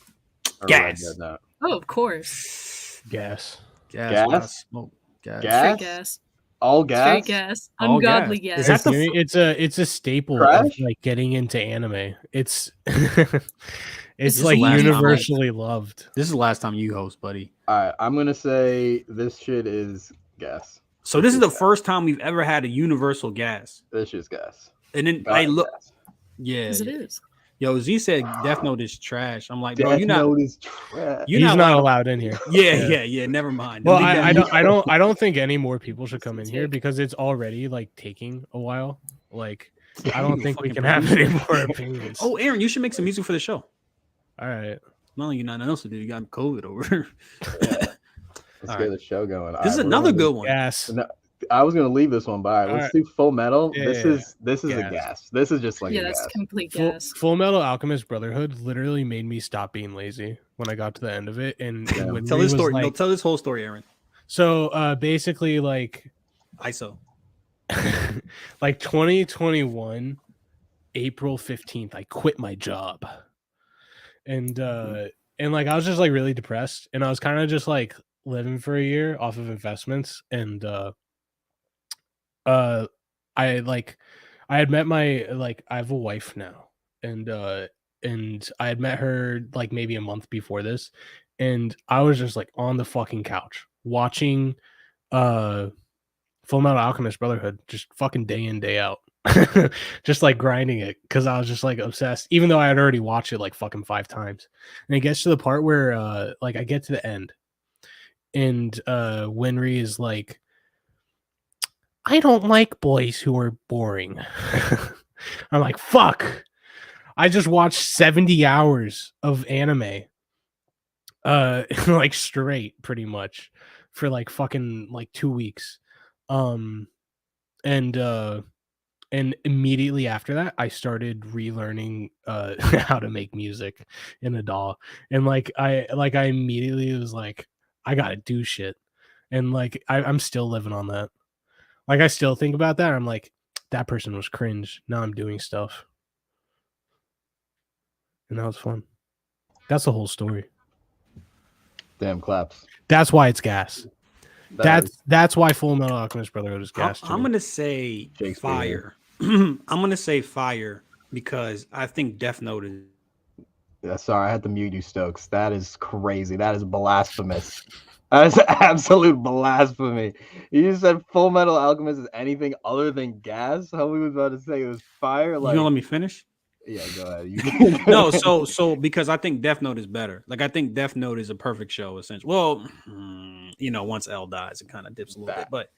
Gas. Death Note. Oh, of course. Gas. Gas. Smoke. Gas. Straight gas. All gas. Straight gas. Ungodly gas. Is that the it's a staple Trash? of like getting into anime. It's This is like the last time universally loved. This is the last time you host, buddy. All right, I'm gonna say this shit is gas. So this is the first time we've ever had a universal gas. This shit's gas. And then God, I look, gas. yeah. Yes, it is. Yo, Z said Death Note is trash. I'm like, bro, Death you're not. Note is trash. You're He's not allowed in here. Yeah. Never mind. Well, I don't think any more people should come in here because it's already like taking a while. Like, I don't think we can have any more opinions. Oh, Aaron, you should make some music for the show. All right. Well, you nothing else to do. You got COVID over. Let's get the show going. This is another good one. Gas. No, I was gonna leave this one by. Let's do Full Metal. Yeah, this is a gas. gas. This is just like Yeah, a that's gas. complete gas. Full Metal Alchemist Brotherhood literally made me stop being lazy when I got to the end of it. And when Tell Ree this was story. like- No, tell this whole story, Aaron. So basically, like ISO. like 2021, April 15th, I quit my job. And like I was just like really depressed, and I was kind of just like living for a year off of investments. And I had met my I have a wife now, and I had met her like maybe a month before this, and I was just like on the fucking couch watching Full Metal Alchemist Brotherhood just fucking day in day out. Just like grinding it because I was just like obsessed, even though I had already watched it like fucking 5 times. And it gets to the part where like I get to the end, and Winry is like, I don't like boys who are boring. I'm like, fuck. I just watched 70 hours of anime like straight pretty much for like fucking like 2 weeks. And immediately after that, I started relearning how to make music in a DAW. And I immediately was like, I gotta do shit. And like I'm still living on that. Like I still think about that. I'm like, that person was cringe. Now I'm doing stuff. And that was fun. That's the whole story. Damn claps. That's why it's gas. That's why Full Metal Alchemist Brotherhood is gas. I'm gonna say fire. I'm gonna say fire because I think Death Note is. Yeah, sorry, I had to mute you, Stokes. That is crazy. That is blasphemous. That is absolute blasphemy. You said Full Metal Alchemist is anything other than gas? Homie was about to say it was fire. You gonna let me finish? Yeah, go ahead. No, so because I think Death Note is better. Like I think Death Note is a perfect show, essentially. Well, once L dies, it kind of dips a little bit, but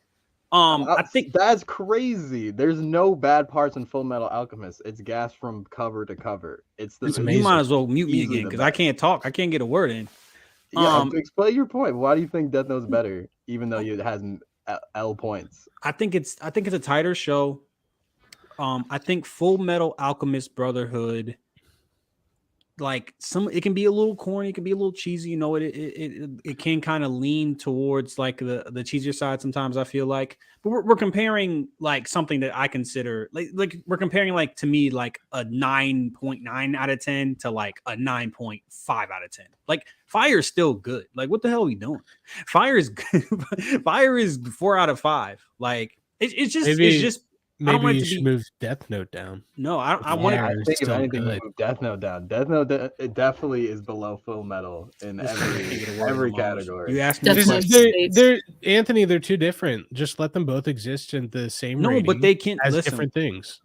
I think that's crazy. There's no bad parts in Full Metal Alchemist. It's gas from cover to cover. It's amazing. You might as well mute me again because I can't talk. I can't get a word in. Yeah, explain your point. Why do you think Death Note's better, even though it has L points? I think it's a tighter show. I think Full Metal Alchemist Brotherhood, like it can be a little corny, it can be a little cheesy. It can kind of lean towards like the cheesier side sometimes. I feel like, but we're comparing like something that I consider like we're comparing like to me like a 9.9 out of 10 to like a 9.5 out of 10. Like Fire is still good. Like what the hell are we doing? Fire is Fire is 4 out of 5. Like it's just. Maybe you should move Death Note down. No, I want to. I think if anything, move Death Note down. Death Note it definitely is below Full Metal in every category. You asked me. Anthony, they're too different. Just let them both exist in the same. No, but they can't as different things.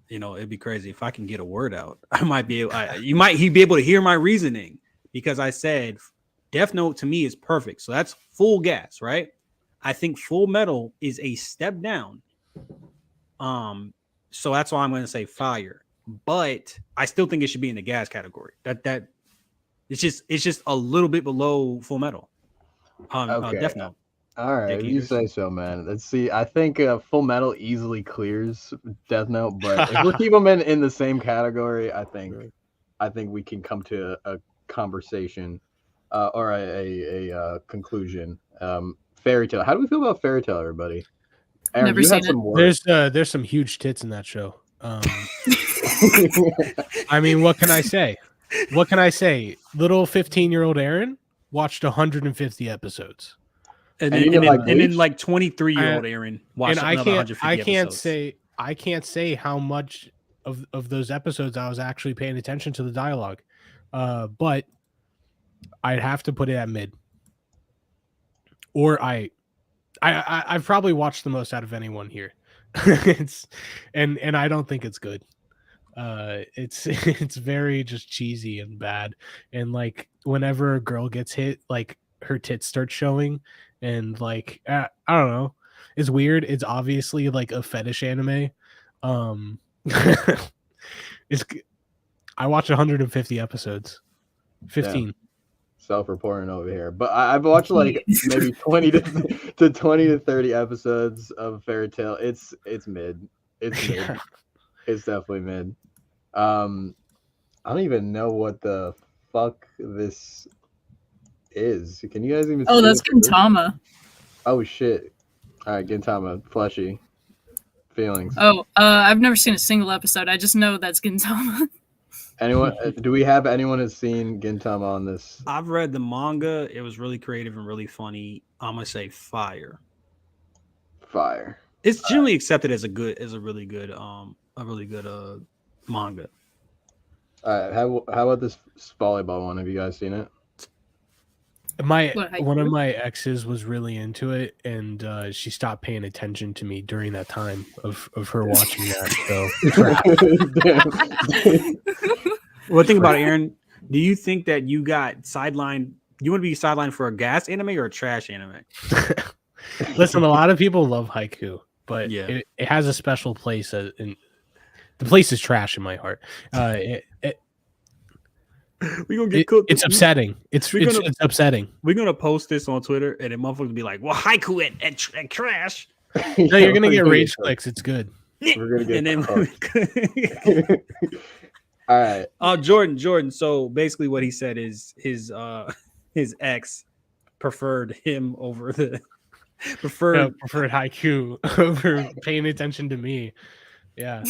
It'd be crazy if I can get a word out. I might be. He'd be able to hear my reasoning because I said Death Note to me is perfect. So that's full gas, right? I think Full Metal is a step down. So that's why I'm going to say fire, but I still think it should be in the gas category. That It's just a little bit below Full Metal. Okay. Death Note. All right, Dick if you eaters. say so, man. Let's see. I think Full Metal easily clears Death Note, but if we keep them in the same category, I think we can come to a conversation or a conclusion. Fairy Tale. How do we feel about Fairy Tale, everybody? Aaron, Never you seen had some words. There's some huge tits in that show. I mean, what can I say? What can I say? Little 15-year-old Aaron watched 150 episodes. And And you then, didn't like and then Bleach? like 23-year-old Aaron watched And another 150 episodes. I can't say how much of those episodes I was actually paying attention to the dialogue. But I'd have to put it at mid. Or I've probably watched the most out of anyone here. And I don't think it's good. It's very just cheesy and bad. And like whenever a girl gets hit, like her tits start showing, and like I don't know. It's weird. It's obviously like a fetish anime. It's I watched 150 episodes. 15. Damn. Self-reporting over here, but I've watched like maybe 20 to 20 to 30 episodes of Fairy Tale. It's mid. It's mid. Yeah. It's definitely mid. I don't even know what the fuck this is. Can you guys even? Oh, see that's this? Gintama. Oh shit! All right, Gintama, fleshy feelings. Oh, I've never seen a single episode. I just know that's Gintama. Anyone? Do we have anyone who's seen Gintama on this? I've read the manga. It was really creative and really funny. I'm gonna say fire. Fire. It's generally accepted as a really good manga. All right. How about this volleyball one? Have you guys seen it? One of my exes was really into it, and she stopped paying attention to me during that time of her watching that. So Well, think about it, Aaron. Do you think that you got sidelined? You want to be sidelined for a gas anime or a trash anime? listen, a lot of people love haiku, but Yeah. it has a special place. The place is trash in my heart. We're gonna get cooked. It's upsetting. It's upsetting. We're gonna post this on Twitter, and then motherfuckers will be like, "Well, haiku at trash." No, you're gonna get rage clicks. It's good. We're gonna get. And then, all right. Jordan. So basically, what he said is his ex preferred him over the preferred haiku over paying attention to me. Yeah.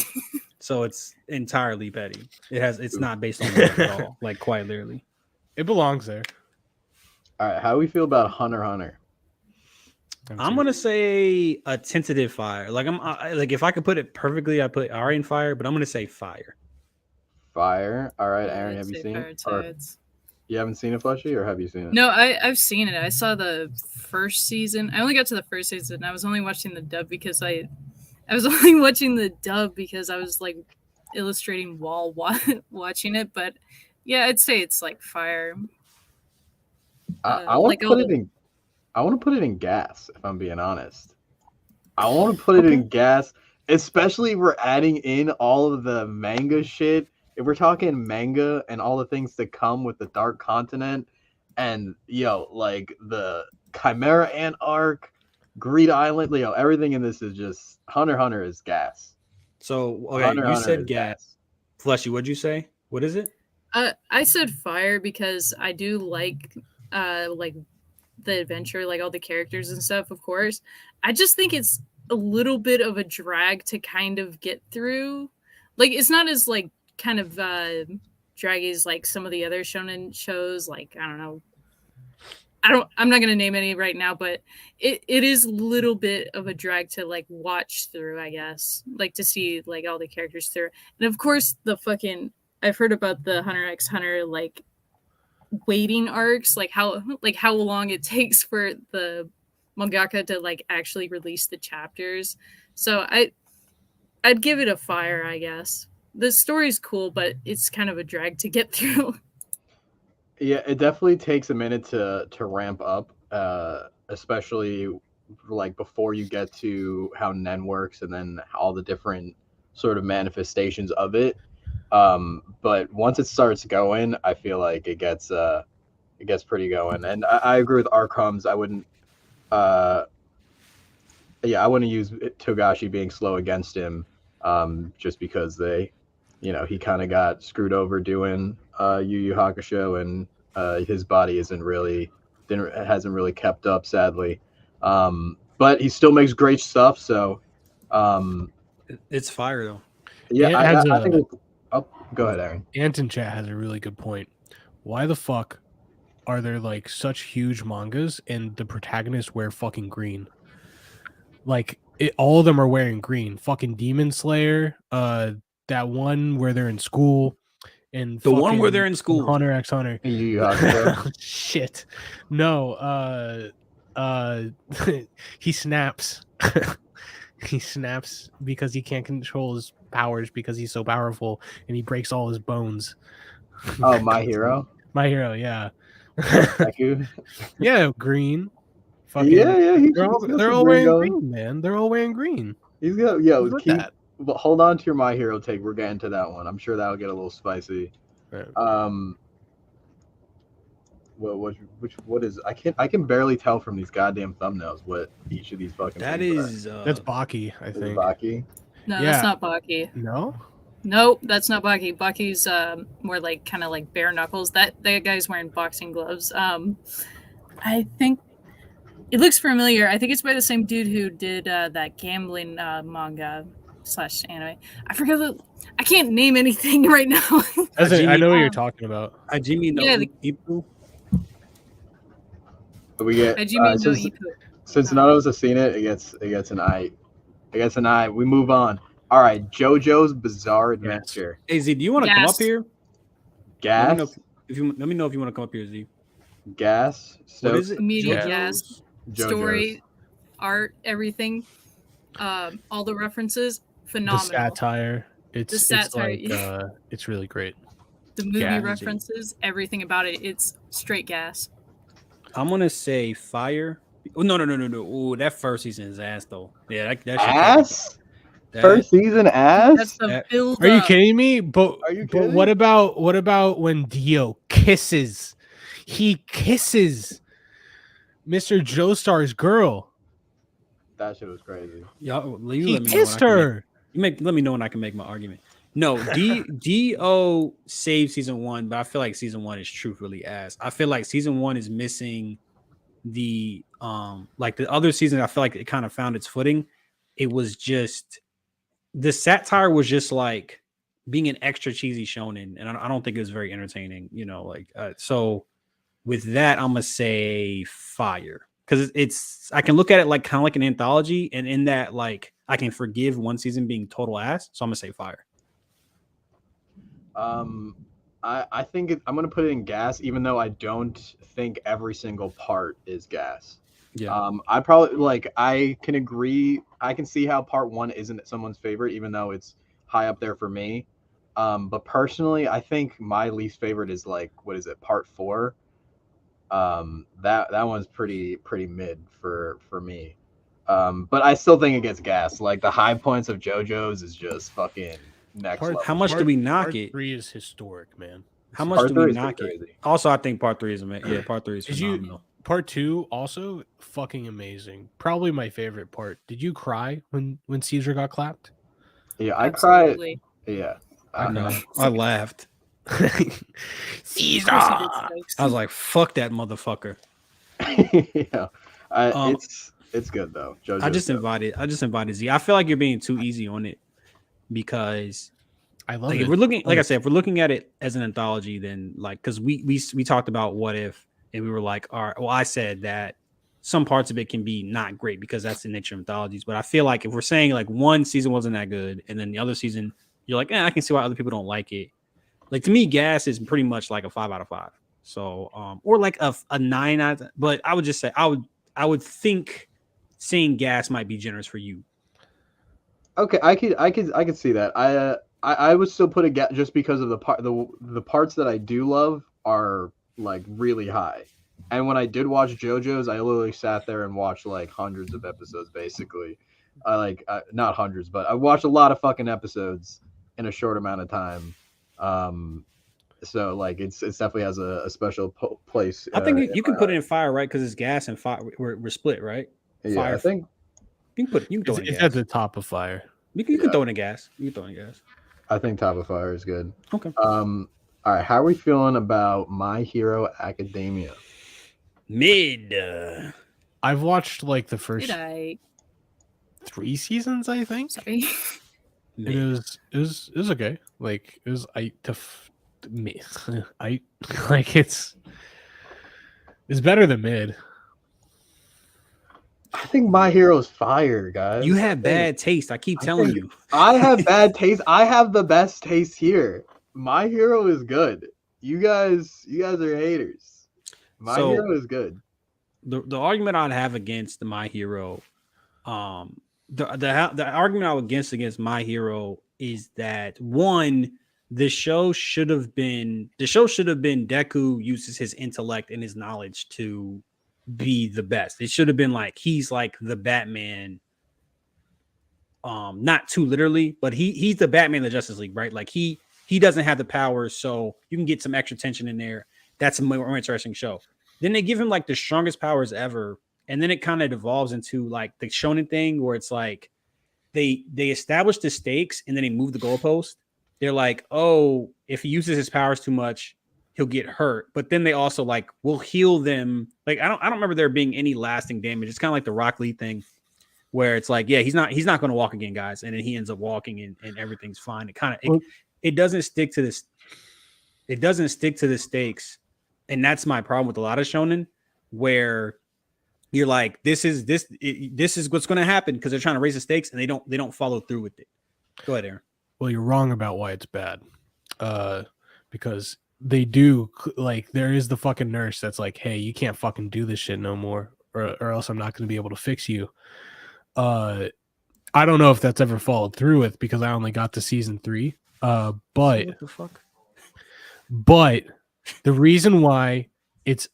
So it's entirely petty. It's not based on that at all. Like quite literally, it belongs there. All right. How do we feel about Hunter x Hunter? I'm gonna say a tentative fire. Like like if I could put it perfectly, I put Ari in fire, but I'm gonna say fire. Fire. All right, Aaron, have you seen it? Or, you haven't seen it, Fleshy, or have you seen it? No, I've seen it. I saw the first season. I only got to the first season. I was only watching the dub because I was only watching the dub because I was like illustrating while watching it. But yeah, I'd say it's like fire. I want to put it in. I want to put it in gas. If I'm being honest, I want to put it in gas, especially if we're adding in all of the manga shit. If we're talking manga and all the things that come with the Dark Continent, and like the Chimera Ant arc, Greed Island, everything in this is just Hunter x Hunter is gas. So okay, Hunter you x said Hunter is gas. Fleshy, what'd you say? What is it? I said fire because I do like the adventure, like all the characters and stuff, of course. I just think it's a little bit of a drag to kind of get through. Like it's not as like kind of draggy as like some of the other shonen shows, like I don't know. I'm not gonna name any right now, but it is a little bit of a drag to like watch through, I guess. Like to see like all the characters through. And of course I've heard about the Hunter x Hunter like waiting arcs, like how long it takes for the mangaka to like actually release the chapters. So I'd give it a fire, I guess. The story's cool, but it's kind of a drag to get through. Yeah, it definitely takes a minute to ramp up, especially like before you get to how Nen works and then all the different sort of manifestations of it. But once it starts going, I feel like it gets pretty going. And I agree with Arcums. I wouldn't I wouldn't use Togashi being slow against him, just because he kind of got screwed over doing Yu Yu Hakusho, and his body hasn't really kept up, sadly. But he still makes great stuff. So, It's fire though. yeah, I think. Oh, go ahead, Aaron. Anton Chat has a really good point. Why the fuck are there like such huge mangas and the protagonists wear fucking green? Like all of them are wearing green. Fucking Demon Slayer, that one where they're in school, and The one where they're in school. Hunter x Hunter. Yu Yu Hakusho. Shit. No, he snaps. He snaps because he can't control his powers because he's so powerful, and he breaks all his bones. Oh, My Hero. My Hero, yeah. Deku. Yeah, green. Fucking, Yeah. They're all wearing green, man. They're all wearing green. He's got But hold on to your My Hero take. We're getting to that one. I'm sure that'll get a little spicy. Right. What is I can barely tell from these goddamn thumbnails what each of these fucking That things is That's Baki, I are. Is it think. Baki? No, Yeah. that's not Baki. No? Nope, that's not Baki. Baki's more like kind of like bare knuckles. That guy's wearing boxing gloves. I think it looks familiar. I think it's by the same dude who did that gambling manga / anime. I forget I can't name anything right now. I know what you're talking about. Hajime no Ippo. We get Hajime no Ippo. since none of us have seen it, it gets an I. It gets an I. We move on. All right, JoJo's Bizarre Adventure. Hey Z, do you want to come Gas. up here? Gas. Let me know if you want to come up here, Z. Gas. What is it? Immediate JoJo's? gas. JoJo's. Story, art, everything, all the references, phenomenal. The satire. It's satire, like yeah. it's really great. The movie Gas. references, everything about it. It's straight gas. I'm gonna say fire. Oh, no. Ooh, that first season is ass though. Yeah, that Ass. that- First season ass. That's the that- build. Are you kidding me? But Are you but kidding? what about when Dio kisses? He kisses Mr. Joestar's girl. That shit was crazy. Y'all, you He let me know when kissed I can her. let me know when I can make my argument. No, Do saved season 1, but I feel like season 1 is truthfully ass. I feel like season 1 is missing the like the other seasons. I feel like it kind of found its footing. It was just the satire was just like being an extra cheesy shonen, and I don't think it was very entertaining. So with that, I'm gonna say fire because it's I can look at it like kind of like an anthology, and in that like I can forgive one season being total ass. So I'm gonna say fire. I think I'm gonna put it in gas, even though I don't think every single part is gas. Yeah. I probably I can agree. I can see how part 1 isn't someone's favorite, even though it's high up there for me. But personally, I think my least favorite is what is it, part 4? That one's pretty mid for me. But I still think it gets gas. Like the high points of JoJo's is just fucking next level. How much do we knock Part it? 3 is historic, man. How much do 3 we is knock pretty it? crazy. Also, I think part 3 is part 3 is Did you- phenomenal. Part 2 also fucking amazing. Probably my favorite part. Did you cry when Caesar got clapped? Yeah, I cried. Absolutely. Yeah. No, I laughed. Caesar. Of course he did, Stokes. I was like, "Fuck that motherfucker." Yeah. It's good though. JoJo's I just good. invited Z. I feel like you're being too easy on it because I love like it. if we're looking, like I said, if we're looking at it as an anthology, then like because we talked about what if, and we were like, all right. Well, I said that some parts of it can be not great because that's the nature of anthologies. But I feel like if we're saying like one season wasn't that good, and then the other season you're like, I can see why other people don't like it. Like to me, Gas is pretty much like a 5 out of 5. So or like a 9 out. But I would just say I would think saying Gas might be generous for you. Okay, I could see that. I would still put a gap just because of the parts that I do love are like really high. And when I did watch JoJo's, I literally sat there and watched like hundreds of episodes basically. Not hundreds, but I watched a lot of fucking episodes in a short amount of time. So like it's definitely has a special place. I think In you can my put it heart. in fire, right? Because it's gas and fire. We're split, right? Yeah, Fire. I think You can throw it in It's at gas. the top of fire. You can yeah, throw it in gas. You can throw it in gas. I think Top of Fire is good. Okay. All right, how are we feeling about My Hero Academia? Mid. I've watched like the Did first I? 3 seasons, I think. Sorry. Mid. It was okay. Like it was me. I like it's better than mid. I think My Hero's fire, guys. You I have think- bad taste. I keep I telling think- you. I have bad taste. I have the best taste here. My Hero is good. You guys are haters. My So- Hero is good. The argument I'd have against My Hero, the argument I would against My Hero is that one, the show should have been Deku uses his intellect and his knowledge to be the best. It should have been like he's like the Batman. Not too literally, but he's the Batman of the Justice League, right? Like he doesn't have the powers, so you can get some extra tension in there. That's a more interesting show. Then they give him like the strongest powers ever, and then it kind of devolves into like the Shonen thing where it's like they establish the stakes and then they move the goalpost. They're like, oh, if he uses his powers too much, he'll get hurt. But then they also like will heal them. Like I don't remember there being any lasting damage. It's kind of like the Rock Lee thing, where it's like, yeah, he's not going to walk again, guys, and then he ends up walking and everything's fine. It doesn't stick to this. It doesn't stick to the stakes. And that's my problem with a lot of shonen, where you're like, this is what's going to happen because they're trying to raise the stakes and they don't follow through with it. Go ahead, Aaron. Well, you're wrong about why it's bad. Because they do like there is the fucking nurse that's like, hey, you can't fucking do this shit no more, or else I'm not going to be able to fix you. I don't know if that's ever followed through with because I only got to season 3. But What the fuck? But the reason why it's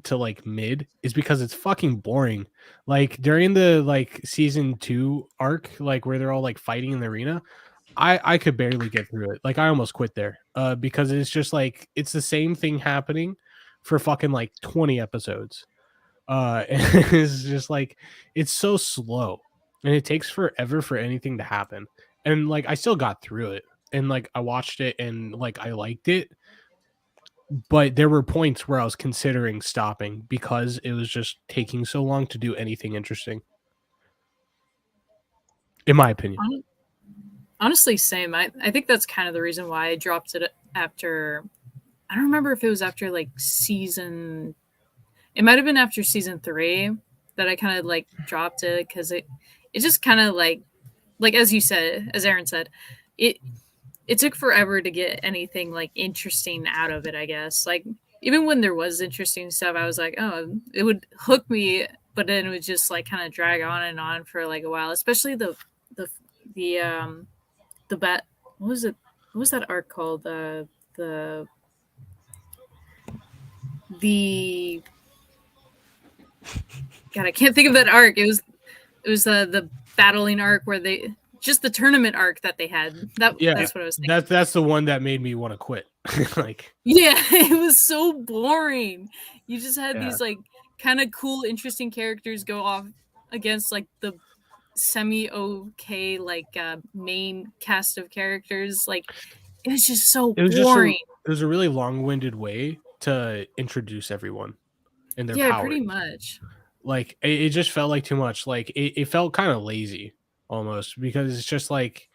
to like mid is because it's fucking boring. Like during the like season 2 arc, like where they're all like fighting in the arena, I could barely get through it. Like I almost quit there. Because it's just like it's the same thing happening for fucking like 20 episodes. And it's just like it's so slow and it takes forever for anything to happen. And like I still got through it and like I watched it and like I liked it. But there were points where I was considering stopping because it was just taking so long to do anything interesting. In my opinion. Honestly, same. I think that's kind of the reason why I dropped it after. I don't remember if it was after like season. It might have been after season 3 that I kind of like dropped it because it just kind of like as you said, as Aaron said, it took forever to get anything like interesting out of it, I guess. Like even when there was interesting stuff, I was like, oh, it would hook me, but then it would just like kind of drag on and on for like a while, especially the bat. What was it? What was that arc called? The God, I can't think of that arc. It was the battling arc where they just the tournament arc that they had. That's what I was thinking. That's the one that made me want to quit. Like yeah, it was so boring. You just had these like kind of cool, interesting characters go off against like the semi-okay like main cast of characters. Like it was just so boring. It was a really long-winded way to introduce everyone and their powers. Pretty much. Like it just felt like too much. Like it felt kind of lazy almost because it's just like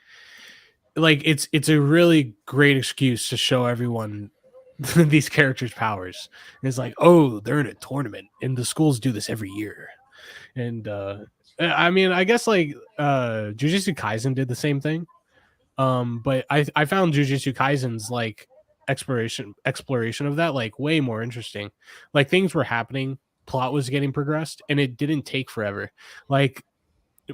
it's a really great excuse to show everyone these characters' powers. And it's like, oh, they're in a tournament and the schools do this every year. And I mean, I guess like Jujutsu Kaisen did the same thing. But I found Jujutsu Kaisen's like exploration of that like way more interesting. Like things were happening, plot was getting progressed, and it didn't take forever. Like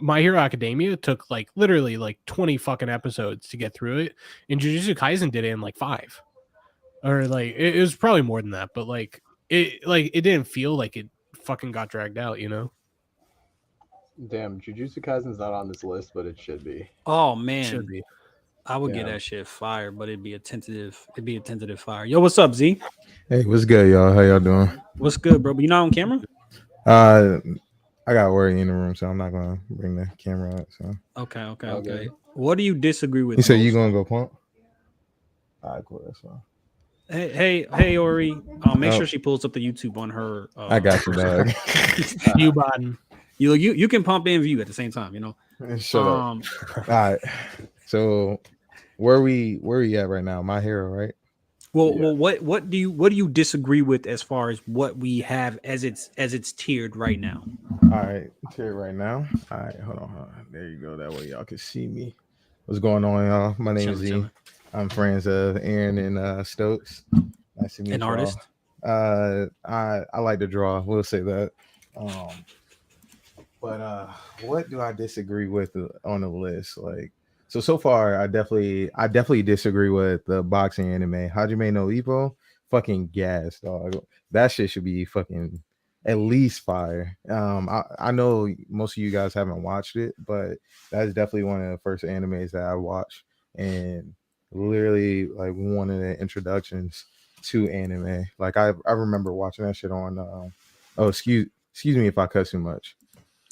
My Hero Academia took like literally like 20 fucking episodes to get through it, and Jujutsu Kaisen did it in like 5. Or like it was probably more than that, but like it didn't feel like it fucking got dragged out, you know? Damn, Jujutsu Kaisen's not on this list, but it should be. Oh man, Should be. I would get Yeah. that shit fire, but it'd be a tentative fire. Yo, what's up, Z? Hey, what's good, y'all? How y'all doing? What's good, bro? But you not on camera? Uh, I got worry in the room, so I'm not gonna bring the camera out. So Okay. What do you disagree with? you said you most? gonna go pump? All right, cool. That's fine. Hey, Ori. Make Oh. sure she pulls up the YouTube on her. I got you, dog. You button. You can pump and view at the same time. You know. Shut up. All right. So where we at right now? My Hero, right? Well, what do you disagree with as far as what we have as it's tiered right now? All right, here right now. All right, hold on. There you go. That way y'all can see me. What's going on, y'all? My name is Z. Chilling. I'm friends of Aaron and Stokes. Nice to meet you. An artist. I like to draw. We'll say that. But what do I disagree with on the list? Like, so far, I definitely disagree with the boxing anime. Hajime no Ippo, fucking gas, dog. That shit should be fucking at least fire. I know most of you guys haven't watched it, but that's definitely one of the first animes that I watched, and literally like one of the introductions to anime. Like I remember watching that shit on. Oh, excuse me if I cuss too much.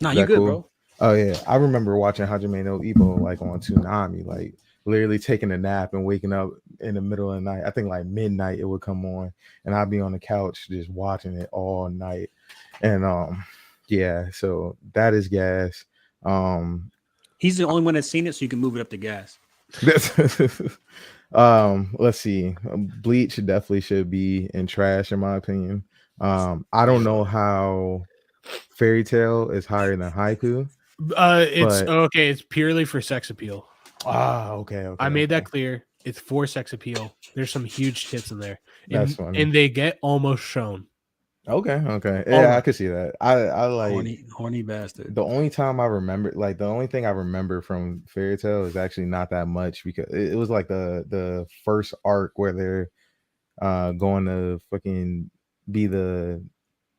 Nah, you good, bro. Oh yeah, I remember watching Hajime no Ippo like on Toonami, like literally taking a nap and waking up in the middle of the night. I think like midnight it would come on, and I'd be on the couch just watching it all night. And yeah, so that is gas. He's the only one that's seen it, so you can move it up to gas. Let's see. Bleach definitely should be in trash in my opinion. I don't know how Fairy Tail is higher than Haiku. It's purely for sex appeal. Okay. I made that clear. It's for sex appeal. There's some huge tits in there. That's funny. And they get almost shown. Okay. Yeah, I could see that. I like horny bastard. The only time I remember, like the only thing I remember from Fairy Tail is actually not that much, because it was like the first arc where they're going to fucking be the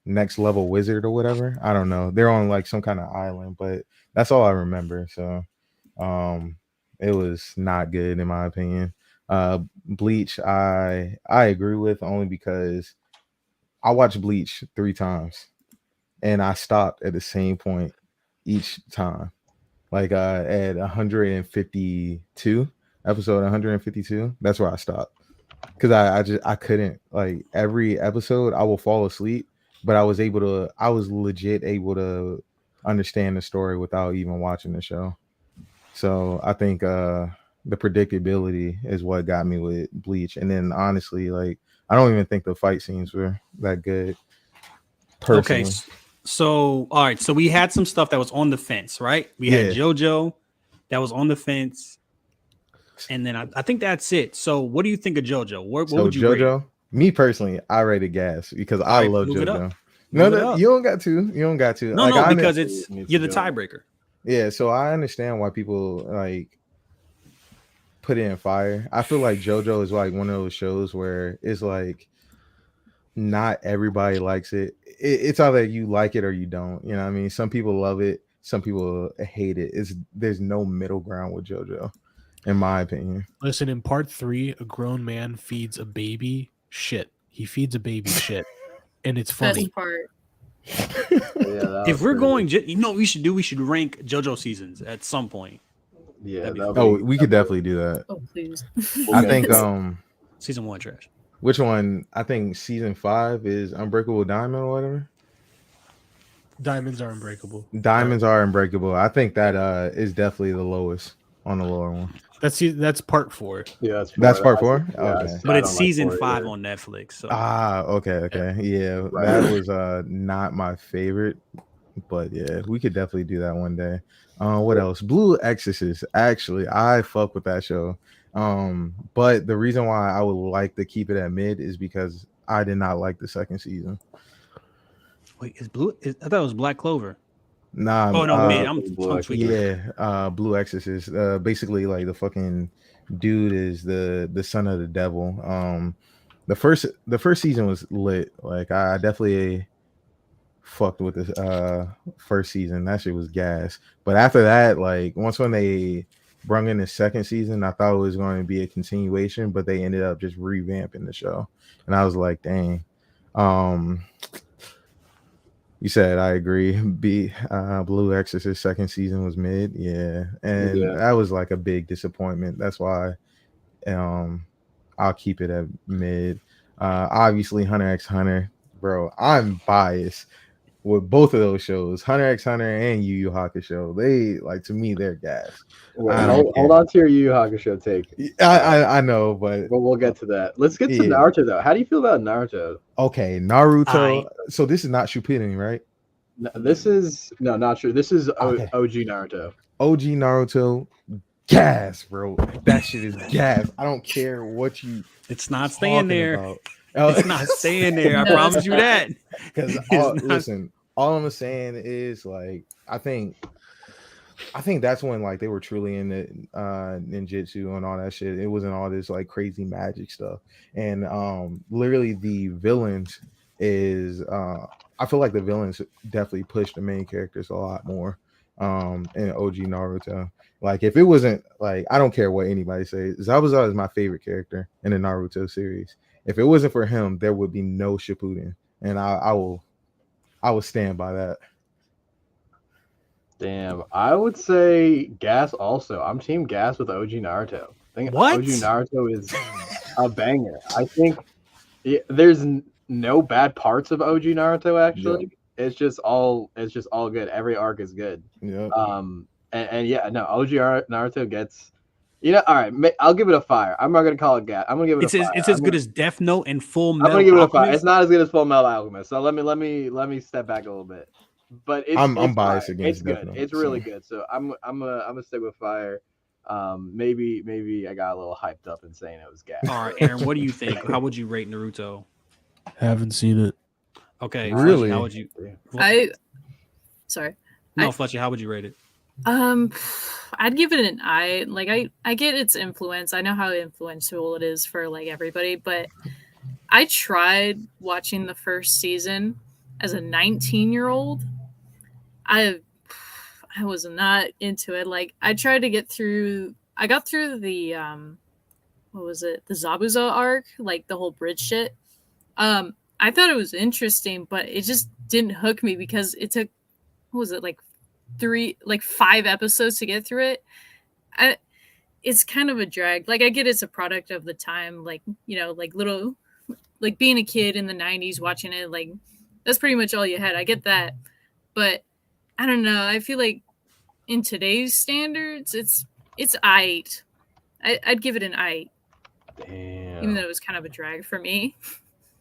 next level wizard or whatever. I don't know. They're on like some kind of island, but that's all I remember. So it was not good in my opinion. Bleach, I agree with, only because I watched Bleach 3 times and I stopped at the same point each time. Like at 152, episode 152, that's where I stopped. Because I couldn't, like, every episode I will fall asleep, but I was legit able to understand the story without even watching the show. So I think the predictability is what got me with Bleach. And then honestly, like, I don't even think the fight scenes were that good. Personally. Okay, so all right, so we had some stuff that was on the fence, right? We had JoJo that was on the fence, and then I think that's it. So what do you think of JoJo? What would you JoJo? rate? Me personally, I rated gas because I love JoJo. No, you don't got to. No, like, because you're the tiebreaker. Yeah, so I understand why people like put it in fire. I feel like JoJo is like one of those shows where it's like not everybody likes it. It's either you like it or you don't. You know what I mean? Some people love it, some people hate it. There's no middle ground with JoJo, in my opinion. Listen, in part 3, a grown man feeds a baby shit. He feeds a baby shit, and it's funny. Best part. If we're going, we should rank JoJo seasons at some point. Yeah. We could definitely do that. Oh, please. I think season 1 trash. Which one? I think season 5 is Unbreakable Diamond or whatever. Diamonds are unbreakable. Diamonds are unbreakable. I think that is definitely the lowest on the lower one. That's part 4. Yeah, that's part 4. Yeah, okay, but it's season 5 on Netflix. So. Okay. Yeah, that was not my favorite, but yeah, we could definitely do that one day. What else? Blue Exorcist. Actually, I fuck with that show. But the reason why I would like to keep it at mid is because I did not like the second season. Wait, I thought it was Black Clover. Nah. Oh no, mid. I'm tweaking. Yeah, Blue Exorcist. Basically, like the fucking dude is the son of the devil. The first season was lit. Like I definitely fucked with this first season. That shit was gas. But after that, like once when they brung in the second season, I thought it was going to be a continuation, but they ended up just revamping the show, and I was like, dang. You said I agree. Blue Exorcist second season was mid, yeah, and that was like a big disappointment. That's why I'll keep it at mid. Obviously, Hunter x Hunter, bro. I'm biased with both of those shows, Hunter x Hunter and Yu Yu Hakusho. They like, to me, they're gas. Hold on to your Yu Yu Hakusho take. I know, but we'll get to that. Let's get to Naruto though. How do you feel about Naruto? Okay, Naruto. So this is not Shippuden, right? No, this is not true. This is OG Naruto. OG Naruto, gas, bro. That shit is gas. I don't care what you. It's not staying there. About. It's not staying there. I promise you that. Because listen, all I'm saying is like I think that's when like they were truly in the ninjutsu and all that shit. It wasn't all this like crazy magic stuff. And literally the villains is I feel like the villains definitely pushed the main characters a lot more in OG Naruto. Like if it wasn't like, I don't care what anybody says, Zabuza is my favorite character in the Naruto series. If it wasn't for him, there would be no Shippuden, and I will stand by that. Damn, I would say Gas also. I'm team Gas with OG Naruto. I think what? OG Naruto is a banger. I think there's no bad parts of OG Naruto actually. Yeah. It's just all good. Every arc is good. Yeah. And yeah, no, OG Naruto gets, all right, I'll give it a fire. I'm not gonna call it Gas. I'm gonna give it a fire. It's as good as Death Note and Full Metal. I'm gonna give it a fire. It's not as good as Full Metal Alchemist. So let me step back a little bit. But I'm biased against. It's good. It's really good. So I'm gonna stick with fire. Maybe I got a little hyped up in saying it was Gas. All right, Aaron, what do you think? How would you rate Naruto? Haven't seen it. Okay, really? How would you? Sorry. Fletcher, how would you rate it? I'd give it an I. Like I get its influence. I know how influential it is for like everybody, but I tried watching the first season as a 19-year-old. I was not into it. Like I tried to get through. I got through the what was it? The Zabuza arc, like the whole bridge shit. I thought it was interesting, but it just didn't hook me because it took, what was it, like 5 episodes to get through it. It's kind of a drag. Like I get it's a product of the time, like, like little, like being a kid in the 90s watching it, like that's pretty much all you had. I get that. But I don't know. I feel like in today's standards, it's aight. I'd give it an aight. Damn. Even though it was kind of a drag for me.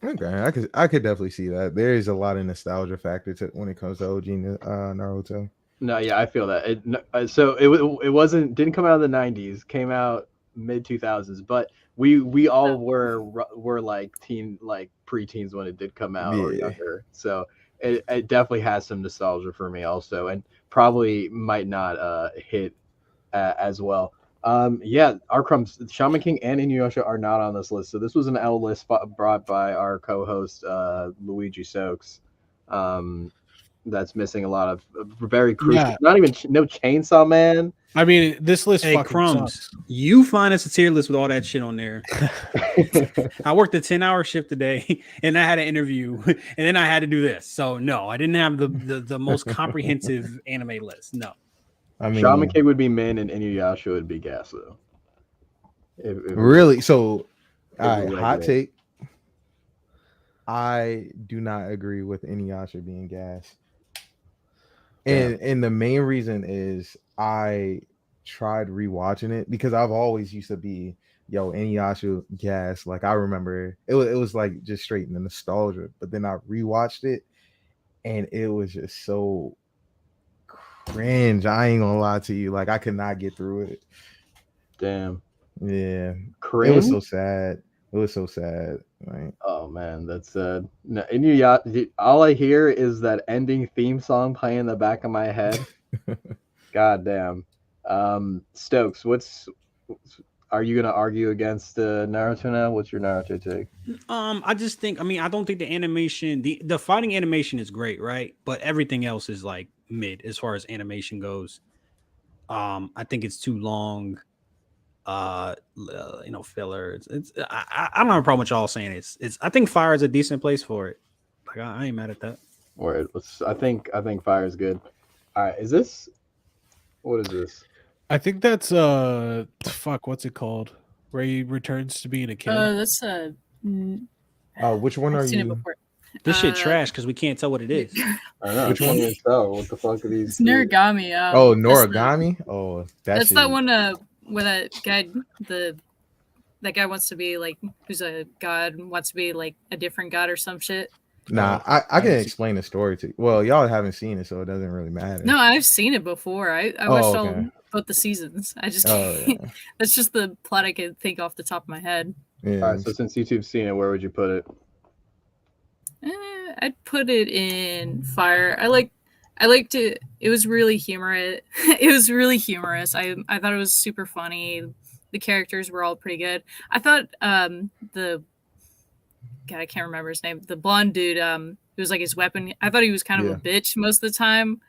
Okay, I could definitely see that. There is a lot of nostalgia factor to when it comes to OG Naruto. No, yeah, I feel that. So it didn't come out in the 90s, came out mid 2000s, but we all were like preteens when it did come out or younger. So it definitely has some nostalgia for me also, and probably might not hit as well. Our crumbs, Shaman King and Inuyasha are not on this list. So this was an L list brought by our co-host Luigi Soaks. That's missing a lot of very crucial. Not even no Chainsaw Man. I mean, this list. Hey, crumbs. Sucks. You find us a tier list with all that shit on there. I worked a 10-hour shift today, and I had an interview, and then I had to do this. So no, I didn't have the most comprehensive anime list. No. I mean, Shaman King would be Min and Inuyasha would be Gas though. Really? So, hot take. I do not agree with Inuyasha being Gas. And the main reason is I tried rewatching it because I've always used to be Inuyasha Gas. Like I remember it was like just straight in the nostalgia, but then I rewatched it and it was just so cringe. I ain't gonna lie to you. Like I could not get through it. Damn. Yeah. Cringe? It was so sad. It was so sad. Right? Oh man, that's sad. No, Inuyasha. All I hear is that ending theme song playing in the back of my head. God damn. Stokes, are you gonna argue against Naruto now? What's your Naruto take? I just think. I mean, I don't think the animation, the fighting animation is great, right? But everything else is like mid as far as animation goes. I think it's too long. Filler. I don't have a problem with y'all saying it's. I think Fire is a decent place for it. Like I ain't mad at that. Word. I think Fire is good. All right, what is this? I think that's what's it called? Where he returns to being a kid. That's Which one are I've seen it you? before. This shit trash because we can't tell what it is. I don't know. Which I can't one? even tell. What the fuck are these? It's Noragami. Oh, that's Noragami. Oh, That's shit. that one where that guy wants to be like, who's a god, wants to be like a different god or some shit. Nah, I can explain the story to you. Well, y'all haven't seen it, so it doesn't really matter. No, I've seen it before. I watched okay. both the seasons. I just Yeah. that's just the plot I could think off the top of my head. Yeah. All right, so since YouTube's seen it, where would you put it? I'd put it in Fire. I liked it. It was really humorous. It was really humorous. I thought it was super funny. The characters were all pretty good. I thought I can't remember his name. The blonde dude, who was like his weapon. I thought he was kind of a bitch most of the time,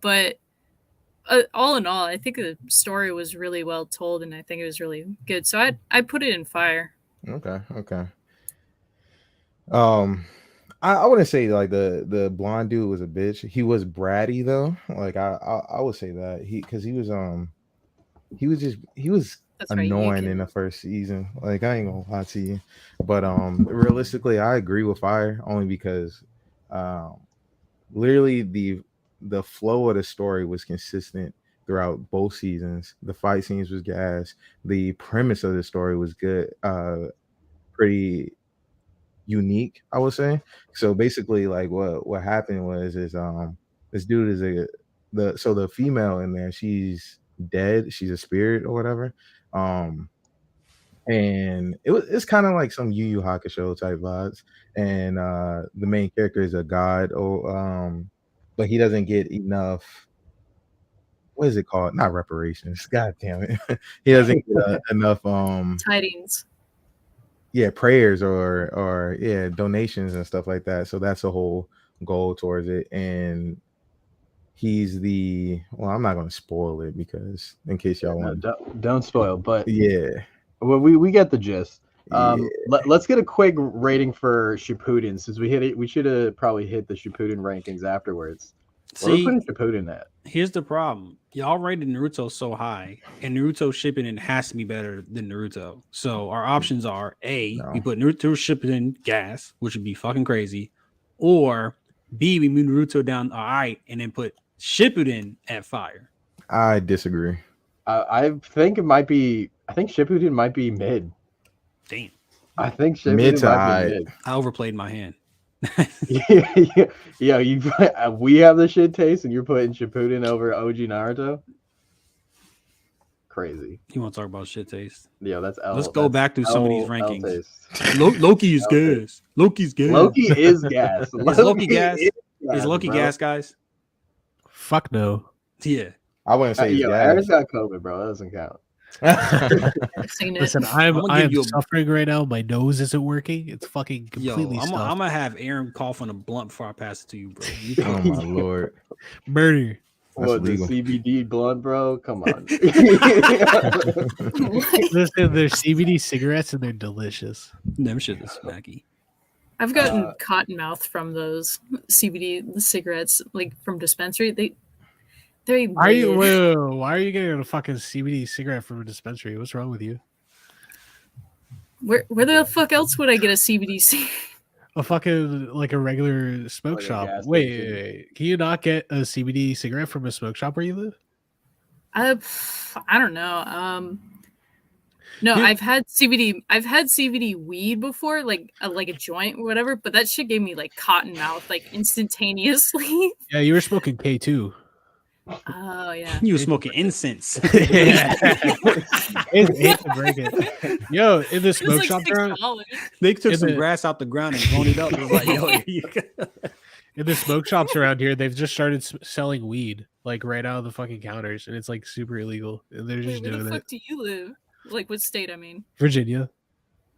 but all in all, I think the story was really well told, and I think it was really good. So I'd put it in Fire. Okay. I wouldn't say like the blonde dude was a bitch. He was bratty though. Like I would say that he was That's right, annoying in the first season. Like I ain't gonna lie to you, but realistically, I agree with Fire only because literally the flow of the story was consistent throughout both seasons. The fight scenes was gas. The premise of the story was good. Pretty unique, I would say. So basically, like what happened was this dude is the female in there, she's dead, she's a spirit or whatever. And it's kind of like some Yu Yu Hakusho type vibes. And the main character is a god, but he doesn't get enough. What is it called? Not reparations. God damn it. He doesn't get enough Tidings. Yeah, prayers or donations and stuff like that. So that's the whole goal towards it. And he's I'm not gonna spoil it because in case y'all want don't spoil, but yeah. Well, we get the gist. Let's get a quick rating for Shippuden since we hit it. We should have probably hit the Shippuden rankings afterwards. Where we're putting Shippuden at? Here's the problem. Y'all rated Naruto so high, and Naruto Shippuden has to be better than Naruto. So our options are A, we put Naruto Shippuden gas, which would be fucking crazy, or B, we move Naruto down all right, and then put Shippuden at Fire. I disagree. I think it might be. I think Shippuden might be mid. Damn. I think Shippuden might be mid. I overplayed my hand. Yeah, we have the shit taste, and you're putting Shippuden over OG Naruto. Crazy. You want to talk about shit taste? Yeah, that's L. Let's go back to some of these rankings. Loki is gas. Loki's gas. Loki is gas. Is Loki gas? Is Loki gas, guys? Fuck no. Yeah. I wouldn't say gas. Aaron's got COVID, bro. That doesn't count. Listen, I'm suffering right now. My nose isn't working. It's fucking completely stuffed. I'm gonna have Aaron cough on a blunt before I pass it to you, bro. Oh my lord. Murder. What, the CBD blunt, bro? Come on. Listen, they're CBD cigarettes and they're delicious. Them shit is smacky. I've gotten cotton mouth from those CBD cigarettes, like from dispensary. Why are you getting a fucking CBD cigarette from a dispensary? What's wrong with you? Where the fuck else would I get a CBD cigarette? A fucking like a regular smoke shop. Wait, can you not get a CBD cigarette from a smoke shop where you live? I don't know. No, I've had CBD weed before, like a joint or whatever, but that shit gave me like cotton mouth like instantaneously. Yeah, you were smoking K2. Oh yeah. You were smoking incense. It's break it. Yo, in the smoke shop around, they took some grass out the ground and grown it up. It was like, yo, in the smoke shops around here, they've just started selling weed like right out of the fucking counters, and it's like super illegal. And they're just doing it. Where the fuck do you live? Like what state? I mean, Virginia.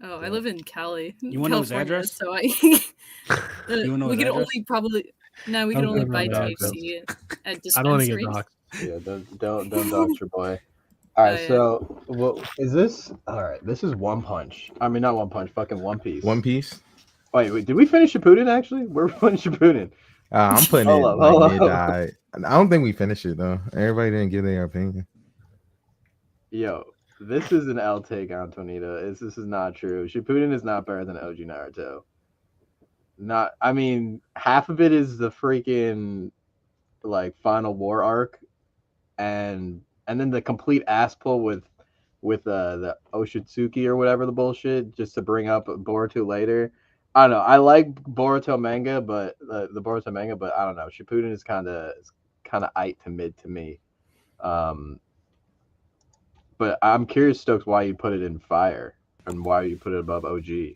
Oh, I live in Cali. You want to know his address? So you want to know we his could address? only probably. No, we can only buy THC at dispensaries. I don't want to get doxxed. Yeah, don't dox your boy. All right, yeah. so what is this? All right, this is One Punch. I mean, not One Punch, fucking One Piece. One Piece. Wait, did we finish Shippuden? Actually, we're putting Shippuden. I'm putting Hold it up, like hold up. mid-eye. I don't think we finished it though. Everybody didn't give their opinion. Yo, this is an L take on Tonita. This is not true. Shippuden is not better than OG Naruto. Not, I mean, half of it is the freaking like final war arc, and then the complete ass pull with the Oshitsuki or whatever the bullshit, just to bring up Boruto later. I don't know. I like Boruto manga, but the Boruto manga, but I don't know. Shippuden is kind of ite to mid to me. But I'm curious, Stokes, why you put it in fire and why you put it above OG.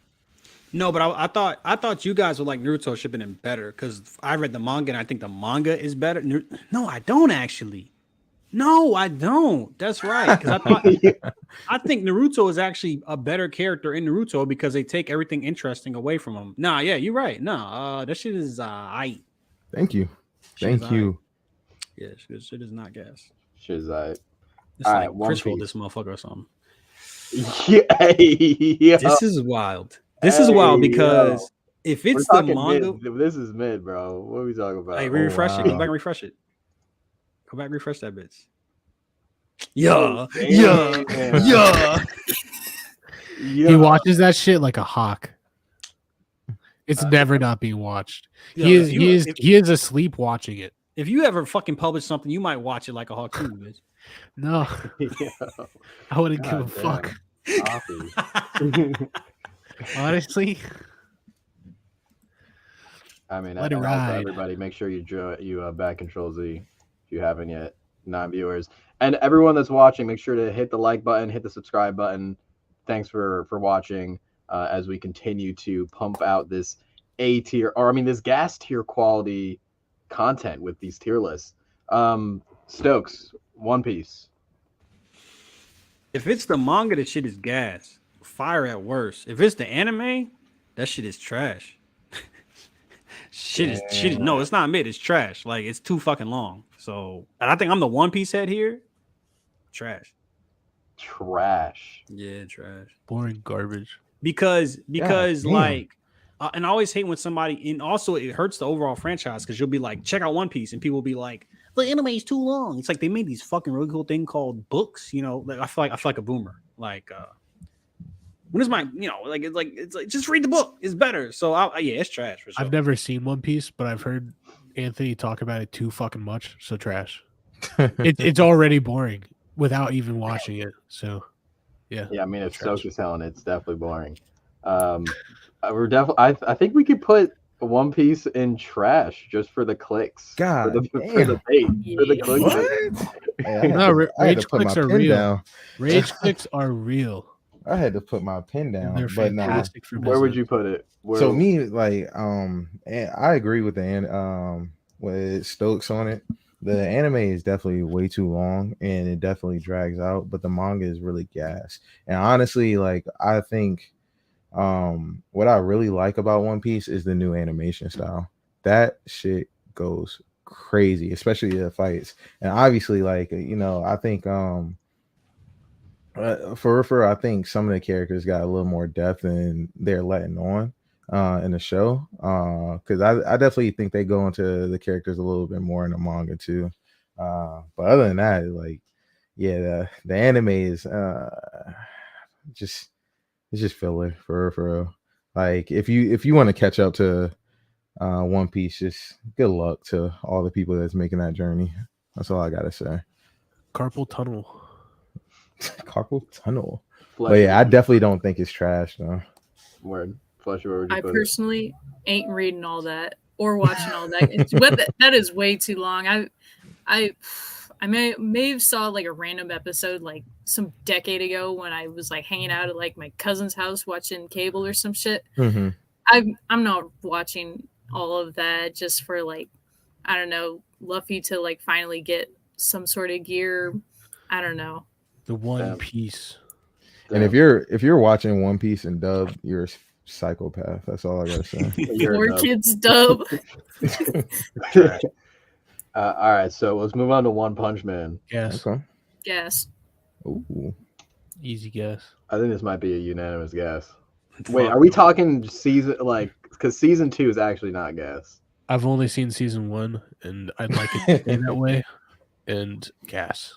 No, but I thought you guys would like Naruto Shippuden better because I read the manga and I think the manga is better. No, I don't actually. No, I don't. That's right. Because I think Naruto is actually a better character in Naruto because they take everything interesting away from him. Nah, yeah, you're right. No, that shit is aight. Thank you. Shit Thank you. Yeah, shit is not gas. Shit's aight. It's All like right, One Chris rolled Piece. this motherfucker or something. Yeah, This is wild. This is wild Hey, because if we're it's the talking manga, mid. This is mid, bro. What are we talking about? hey, refresh it. wow. Go back and refresh it. Go back and refresh that bitch. Yeah, Oh, yeah, damn. yeah. He watches that shit like a hawk. It's never not being watched. He is asleep watching it. If you ever fucking publish something, you might watch it like a hawk too, bitch. No, Yo, I wouldn't give a God fuck. Offie. Honestly, I mean, Let it and also ride. everybody, make sure you back Control Z if you haven't yet, non-viewers, and everyone that's watching. Make sure to hit the like button, hit the subscribe button. Thanks for watching as we continue to pump out this A tier, or I mean, this gas tier quality content with these tier lists. Stokes, One Piece. If it's the manga, that shit is gas. Fire at worst. If it's the anime, that shit is trash. Shit is no, it's not mid, it's trash. Like it's too fucking long. So, and I think I'm the One Piece head here. Trash. Trash. Yeah, trash. boring garbage. Because damn. like and I always hate when somebody, and also it hurts the overall franchise because you'll be like, check out One Piece, and people will be like, the anime is too long. It's like they made these fucking really cool thing called books, you know. Like I feel like a boomer. Like when is my, you know, it's like just read the book, it's better. So yeah, it's trash for sure. I've never seen One Piece, but I've heard Anthony talk about it too fucking much. So trash. It's already boring without even watching it. So yeah. Yeah, I mean, if Trash. Stokes is telling it, it's definitely boring. We're definitely. I think we could put One Piece in trash just for the clicks. God for the bait, for the clickbait. Hey, No, I had to rage put my clicks are pen real. down. Rage clicks are real. I had to put my pen down. They're But nah. fantastic for business. Where would you put it? Where, So me, like, and I agree with with Stokes on it. The anime is definitely way too long and it definitely drags out, but the manga is really gas. And honestly, like, I think what I really like about One Piece is the new animation style. That shit goes crazy, especially the fights. And obviously, like, you know, I think for I think some of the characters got a little more depth than they're letting on in the show. Because I definitely think they go into the characters a little bit more in the manga too. But other than that, like, yeah, the anime is just it's just filler for real. Like if you want to catch up to One Piece, just good luck to all the people that's making that journey. That's all I gotta say. Carpal tunnel. Carpal tunnel. Fletcher, But yeah, I definitely don't think it's trash though. where Fletcher, where would you I put personally ain't reading all that or watching all that. That is way too long. I may have saw like a random episode like some decade ago when I was like hanging out at like my cousin's house watching cable or some shit. Mm-hmm. I'm not watching all of that just for like, I don't know, Luffy to like finally get some sort of gear. I don't know. The One Damn. Piece. And if you're watching One Piece and dub, you're a psychopath. That's all I gotta say. You're Poor dumb. kids dub. All right, so let's move on to One Punch Man. Yes. Okay. Yes. Ooh. Easy guess. I think this might be a unanimous guess. Wait, are we talking season like? Because season 2 is actually not guess. I've only seen season 1, and I'd like it to stay that way. And gas.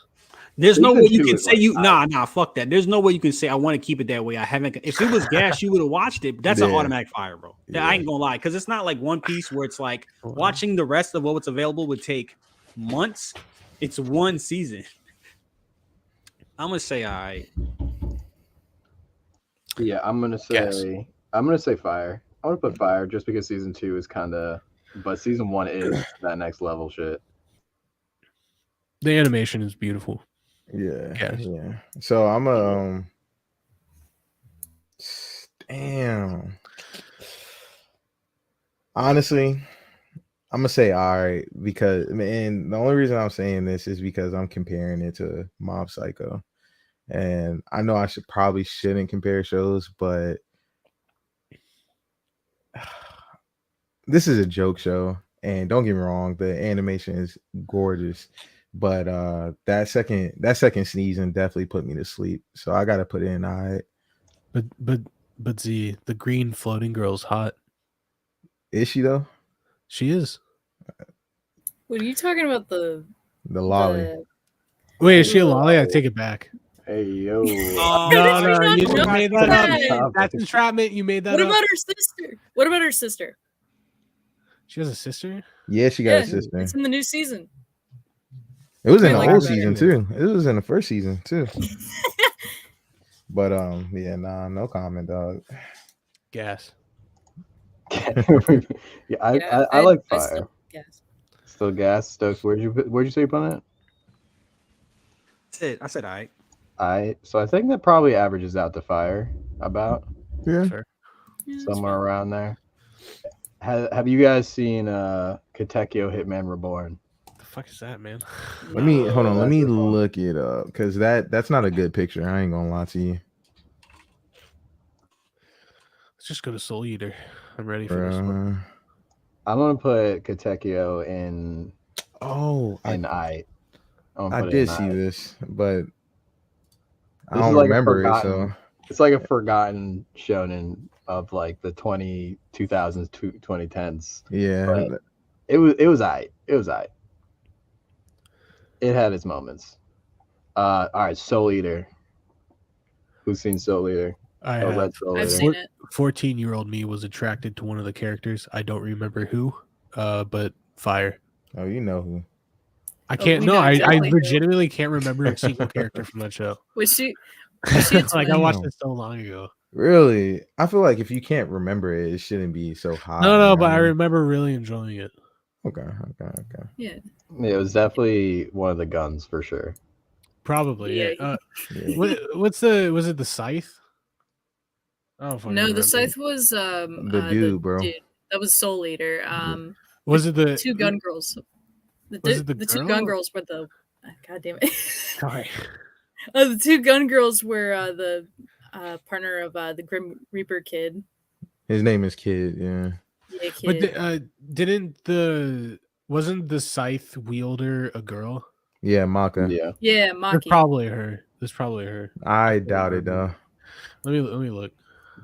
There's no Season way you 2 can is say like nah, fuck that. There's no way you can say I want to keep it that way. I haven't. If it was gas, you would have watched it. That's an Yeah. automatic fire, bro. Yeah. I ain't gonna lie, because it's not like One Piece where it's like watching the rest of what's available would take months. It's one season. I'm gonna say all right. Yeah, I'm gonna say fire. I'm gonna put fire just because season 2 is kind of, but season 1 is that next level shit. The animation is beautiful. Yeah. Yes. Yeah. So I'm a damn. Honestly, I'm gonna say all right because, and the only reason I'm saying this is because I'm comparing it to Mob Psycho, and I know I shouldn't compare shows, but this is a joke show, and don't get me wrong, the animation is gorgeous, but that second season definitely put me to sleep, so I gotta put in all right. But the green floating girl's hot. Is she though? She is. What are you talking about? The Lolly. Wait, is she a lolly? I take it back. Hey yo. How did No, you no, not you know made that? that up. That's entrapment. You made that What up. about her sister? What about her sister? She has a sister? Yeah, she got Yeah, a sister. it's in the new season. It was in I the like old that. season too. It was in the first season too. But yeah, nah, no comment, dog. Gas. Yeah, I like fire. Yes. Still gas. Stokes, where'd you say you put it? I said all right. So I think that probably averages out to fire about Yeah. Sure. Yeah, that's somewhere fine. around there. Have you guys seen Katekyo Hitman Reborn? What the fuck is that, man? Let me hold on. Let That's me the one. look it up because that's not a good picture. I ain't gonna lie to you. Let's just go to Soul Eater. I'm ready for this one. I'm gonna put Katekyo in Oh, I. I did see this, but I This don't is like a remember it. forgotten- So It's like a forgotten shonen of like the 2000s, 2010s. yeah, But it was I. It was I. It had its moments. All right, Soul Eater. Who's seen Soul Eater? I Oh, have. Red Soul I've Eater. seen it. 14-year-old me was attracted to one of the characters. I don't remember who, but fire. oh, you know who? I can't. we No, know I exactly who. legitimately can't remember a single character from that show. Was she a Like I twin? watched it so long ago. Really? I feel like if you can't remember it, it shouldn't be so high. No, you but know I what remember really enjoying it. Okay. Yeah. Yeah, it was definitely one of the guns for sure. Probably. Yeah. Yeah. Yeah. Was it the scythe? Oh, No, the scythe was The dude, bro. Dude. That was Soul Eater. Was it the two gun girls? Was it the two girl? gun girls were the God damn it. Sorry. The two gun girls were the partner of the Grim Reaper kid. His name is Kid. Yeah. Yeah, kid. But wasn't the scythe wielder a girl? Yeah, Maka. Yeah. Yeah, It's Maki. probably her. It's probably her. I doubt it though. Let me look.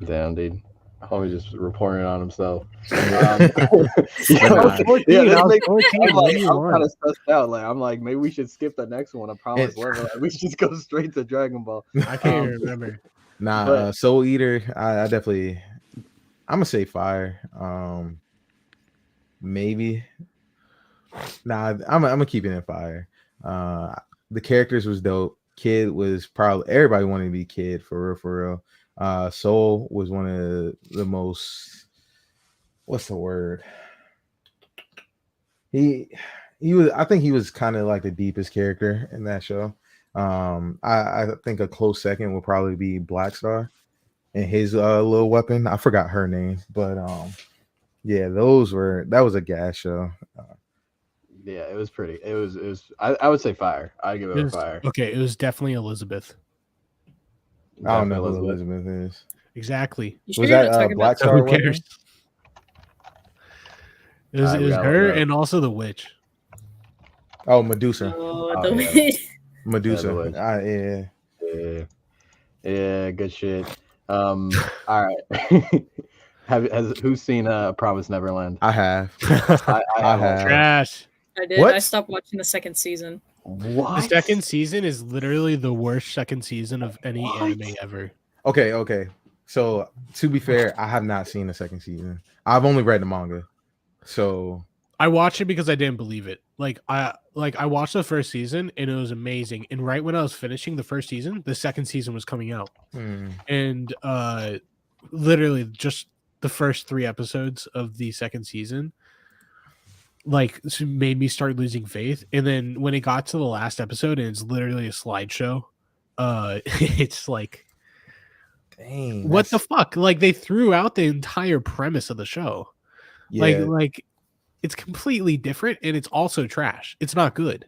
Damn, dude. Homie just reporting on himself. But Yeah, nah. 14, this I was makes- 14, I'm what do you kind want? of stressed out. Like I'm like, maybe we should skip the next one. I promise. We should just go straight to Dragon Ball. I can't even remember. Nah, But- Soul Eater. I definitely. I'm gonna say fire. Maybe. Nah, I'm gonna keep it in fire. The characters was dope. Kid was probably everybody wanted to be Kid for real. Soul was one of the most. What's the word? He was. I think he was kind of like the deepest character in that show. I think a close second would probably be Black Star and his little weapon. I forgot her name, but yeah, that was a gas show. Yeah, it was pretty. It was. I would say fire. I'd give it a fire. Okay, it was definitely Elizabeth. I don't know Definitely who Elizabeth is. Exactly. You sure Was you're that not talking Black about Star Who weapon? cares? It was, Alright, we it was gotta her look it up. and also the witch. Oh, Medusa. Oh, Oh, the yeah. way. Medusa. Yeah, Yeah. Yeah, good shit. All right. Who's seen Promise Neverland? I have. I I have. have. Trash. I did. What? I stopped watching the second season. What? The second season is literally the worst second season of any What? anime ever. Okay. So to be fair, I have not seen the second season. I've only read the manga. So I watched it because I didn't believe it. I watched the first season and it was amazing. And right when I was finishing the first season, the second season was coming out. And literally just the first 3 episodes of the second season made me start losing faith. And then when it got to the last episode and it's literally a slideshow, it's like, dang, what the fuck? Like they threw out the entire premise of the show. yeah. Like it's completely different and it's also trash. It's not good.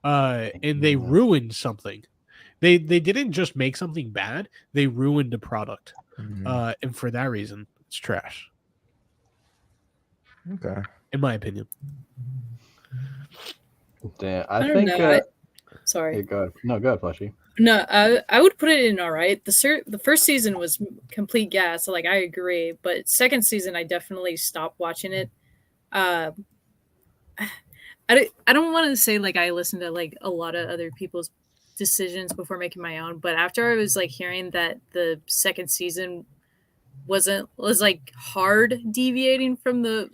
And they ruined something. They didn't just make something bad, they ruined a product. And for that reason, it's trash. Okay. In my opinion. Damn, I I don't think. know. Sorry. Hey, go ahead. No, go ahead, Fleshy. No, I would put it in all right. The first season was complete gas. So like I agree, but second season I definitely stopped watching it. I don't want to say like I listened to like a lot of other people's decisions before making my own, but after I was like hearing that the second season was like hard deviating from the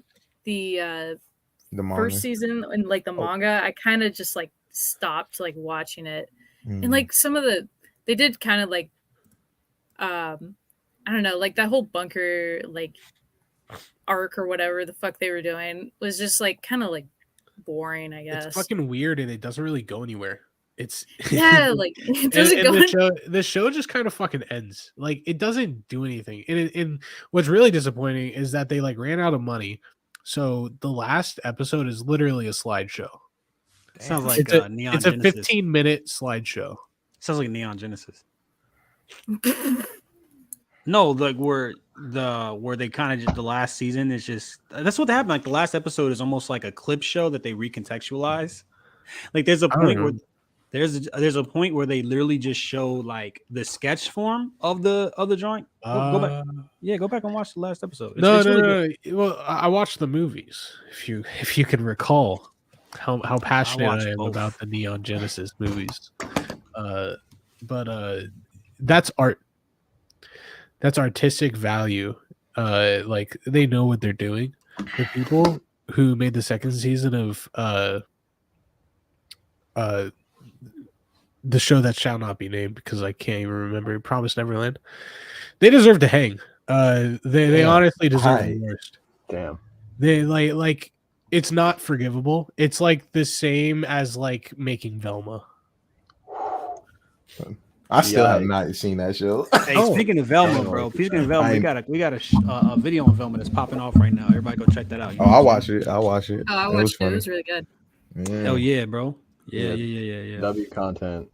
manga. first season and like the manga, I kind of just like stopped like watching it. And like some of they did kind of like I don't know, like that whole bunker like arc or whatever the fuck they were doing was just like kind of like boring, I guess. It's fucking weird and it doesn't really go anywhere. It's like it doesn't go. The show just kind of fucking ends. Like it doesn't do anything. And what's really disappointing is that they like ran out of money. So the last episode is literally a slideshow. Sounds like Neon it's a Genesis. 15-minute slideshow. Sounds like Neon Genesis. No, like where they kind of just the last season is just that's what happened. Like the last episode is almost like a clip show that they recontextualize. Like there's a point where there's a point where they literally just show like the sketch form of the joint. Go back, go back and watch the last episode. No. Well, I watched the movies. If you can recall how passionate I am about the Neon Genesis movies, but that's art. That's artistic value. Like they know what they're doing. The people who made the second season of the show that shall not be named because I can't even remember. Promise Neverland. They deserve to hang. They honestly deserve the worst. Damn. They like it's not forgivable. It's like the same as like making Velma. I still have not seen that show. Hey, speaking of Velma, bro. Speaking of Velma, we got a video on Velma that's popping off right now. Everybody go check that out. I'll watch it. Oh, I watched it. It was really good. Yeah. Hell yeah, bro. Yeah. W content.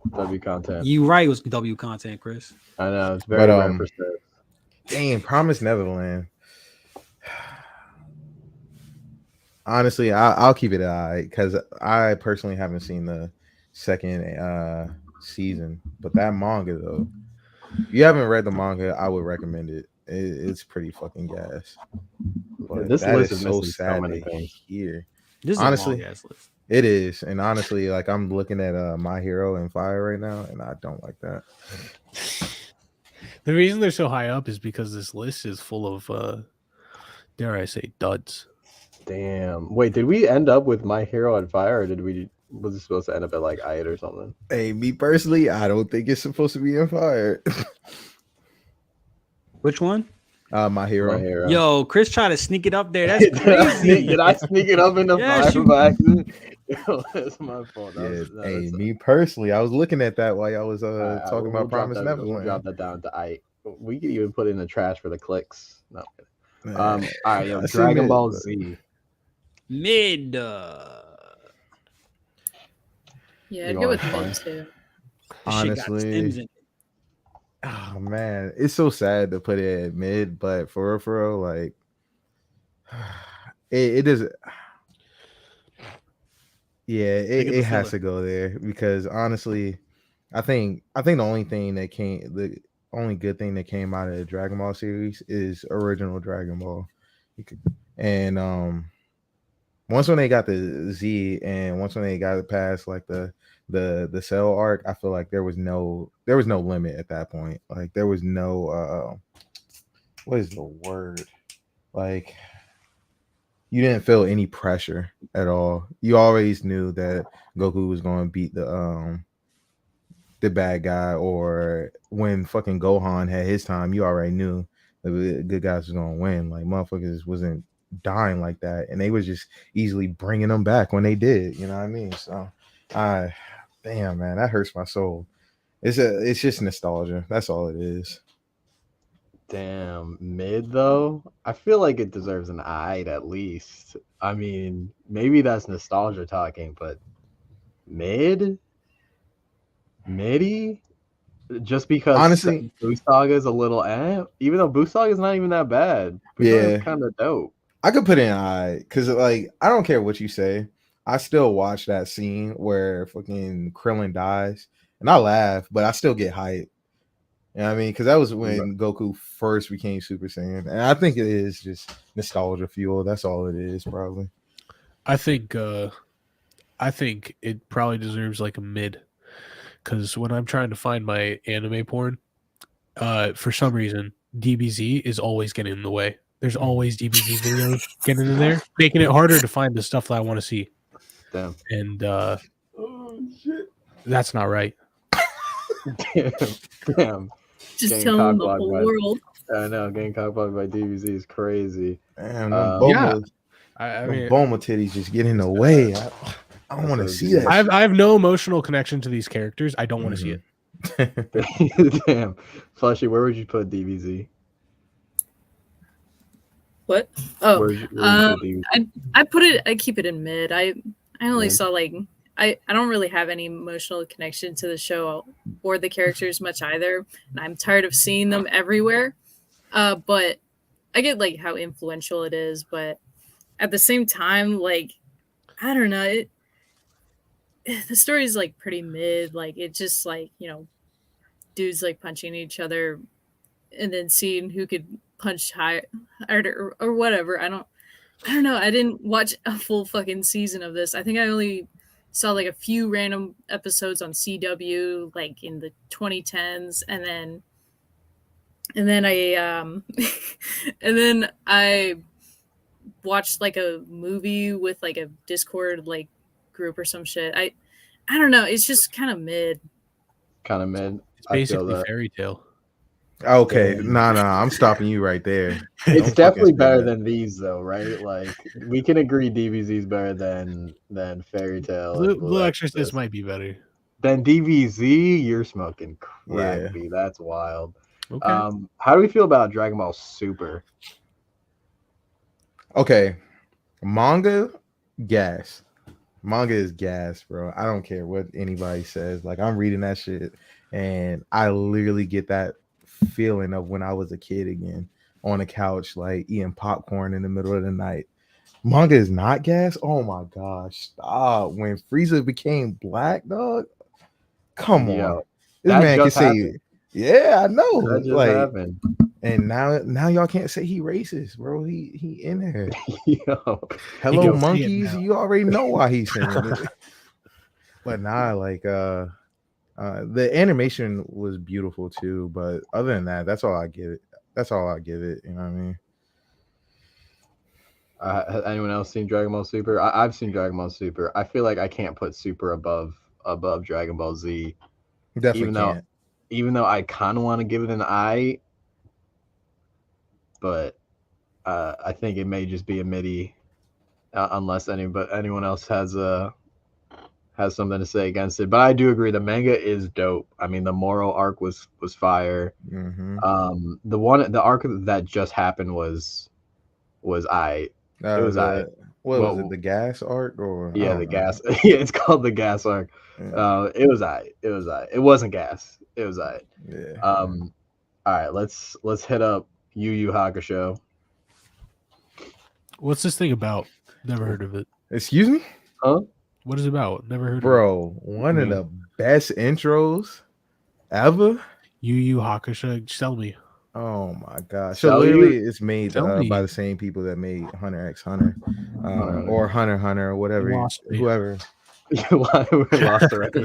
You right, it was W content, Chris. I know it's very rare for stuff. Damn, Promise Neverland. Honestly, I'll keep it because I personally haven't seen the second season, but that manga though, if you haven't read the manga, I would recommend it. It's pretty fucking gas. But This that list is is so missing so sad many to things. hear. This is honestly, a long ass list. It is, and honestly, like I'm looking at My Hero and Fire right now, and I don't like that. The reason they're so high up is because this list is full of, dare I say, duds. Damn. Wait, did we end up with My Hero and Fire, or was it supposed to end up at like 8 or something? Hey, me personally, I don't think it's supposed to be in Fire. Which one? My Hero. Yo, Chris tried to sneak it up there. That's crazy. Did I sneak it up in the Fire by accident? Yo, that's my fault. Me personally, I was looking at that while y'all was talking about Promise Neverland. We'll drop that down to 8. We could even put it in the trash for the clicks. No. All right, yo, Dragon Ball Z. Mid. Yeah, I'd go with mid too. Honestly, oh man, it's so sad to put it at mid, but for real, like it is. Yeah, Think of the it has filler. to go there because honestly, I think the only good thing that came out of the Dragon Ball series is original Dragon Ball. And once when they got the Z and once when they got it past like the Cell arc, I feel like there was no limit at that point. Like there was no what is the word? Like you didn't feel any pressure at all. You always knew that Goku was going to beat the bad guy, or when fucking Gohan had his time, you already knew the good guys was going to win. Like motherfuckers wasn't dying like that, and they was just easily bringing them back when they did. You know what I mean? So, I damn man, that hurts my soul. It's just nostalgia. That's all it is. Damn, mid though. I feel like it deserves an "I'd" at least. I mean, maybe that's nostalgia talking, but midi, just because Honestly, Boo Saga is a little even though Boo Saga is not even that bad. Boo Saga yeah. is kind of dope. I could put in I because like I don't care what you say. I still watch that scene where fucking Krillin dies, and I laugh, but I still get hyped. You know what I mean? Because that was when Goku first became Super Saiyan, and I think it is just nostalgia fuel. That's all it is, probably. I think it probably deserves like a mid, because when I'm trying to find my anime porn, for some reason DBZ is always getting in the way. There's always DBZ videos getting in there, making it harder to find the stuff that I want to see. Damn. And Oh shit! that's not right. Damn. Just Getting telling the cockblocked whole by- world. I know, getting cockblocked by DBZ is crazy. Damn, Um, Boma, I mean, Boma titties just get in the way. I don't want to That's see so that. I have no emotional connection to these characters. I don't want to see it. Damn. Flushy, where would you put DBZ? What? Oh, Where would you put DBZ? I keep it in mid. I only Mid? saw like I don't really have any emotional connection to the show or the characters much either. And I'm tired of seeing them everywhere. But I get like how influential it is, but at the same time, like I don't know, the story is like pretty mid. Like it just like, dudes like punching each other and then seeing who could punch harder or whatever. I don't know. I didn't watch a full fucking season of this. I think I only saw like a few random episodes on CW like in the 2010s, and then I and then I watched like a movie with like a Discord like group or some shit. I don't know. It's just kind of mid. Kind of mid. It's I feel basically that. Fairy Tale. Okay, Damn. nah, I'm stopping you right there. It's Don't definitely fucking say better that. than these, though, right? Like we can agree DBZ is better than Fairy Tale. and Blue Exorcist might be better. Then DBZ, you're smoking Yeah. crack, B. That's wild. Okay. How do we feel about Dragon Ball Super? Okay, manga, gas. Manga is gas, bro. I don't care what anybody says. Like I'm reading that shit, and I literally get that feeling of when I was a kid again on the couch, like eating popcorn in the middle of the night. Manga is not gas. Oh my gosh, stop! When Frieza became black, dog. Come Yo, on, this that man can just say, happened. yeah, I know. That just Like, happened. and now y'all can't say he racist, bro. He in there. Yo, Hello, can say it monkeys. now. You already know why he's saying it. But nah, like the animation was beautiful too. But other than that, that's all I give it. That's all I give it. You know what I mean? has anyone else seen Dragon Ball Super? I've seen Dragon Ball Super. I feel like I can't put Super above Dragon Ball Z, Definitely even though I kind of want to give it an I, but I think it may just be a midi, unless anyone else has something to say against it. But I do agree the manga is dope. I mean, the Moro arc was fire. Mm-hmm. The arc that just happened was I. It was I. What was Well, it? The gas arc or I Yeah, don't the know. gas. Yeah, it's called the gas arc. Yeah. It was I. It was I. It wasn't gas. It was I. Yeah. All right, let's hit up Yu Yu Hakusho. What's this thing about? Never heard of it. Excuse me? Huh? What is it about? Never heard of it. Bro, one of the best intros ever. Yu Yu Hakusho. Tell me. Oh my gosh! So Tell literally, it's made Tell me. by the same people that made Hunter x Hunter, Hunter. or Hunter x Hunter, or whatever, You lost me. whoever. We're lost already.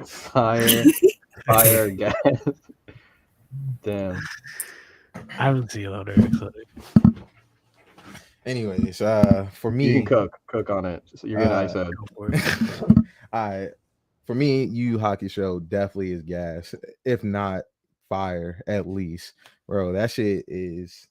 Fire, gas. Damn. I haven't seen Hunter x Hunter. Anyways, for You me, can cook on it. So you're getting ISO. Go for it. I for me, Yu Yu Hakusho definitely is gas, if not fire, at least. Bro, that shit is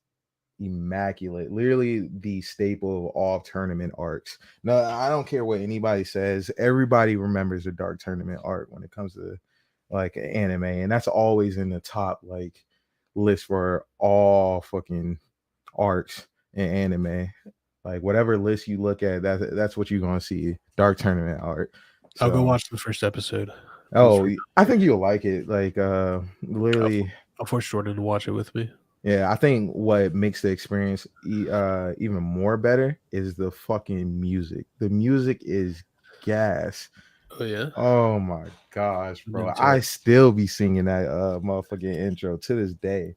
immaculate. Literally the staple of all tournament arcs. No, I don't care what anybody says. Everybody remembers the Dark Tournament arc when it comes to like anime, and that's always in the top like list for all fucking arcs in anime. Like whatever list you look at, that's what you're gonna see. Dark Tournament art. I'll go So- watch the first episode. Oh, I think you'll like it. Like literally, I'll force Jordan to watch it with me. yeah. I think what makes the experience even more better is the fucking music. The music is gas. Oh yeah. Oh my gosh, bro! Me too. I still be singing that motherfucking intro to this day.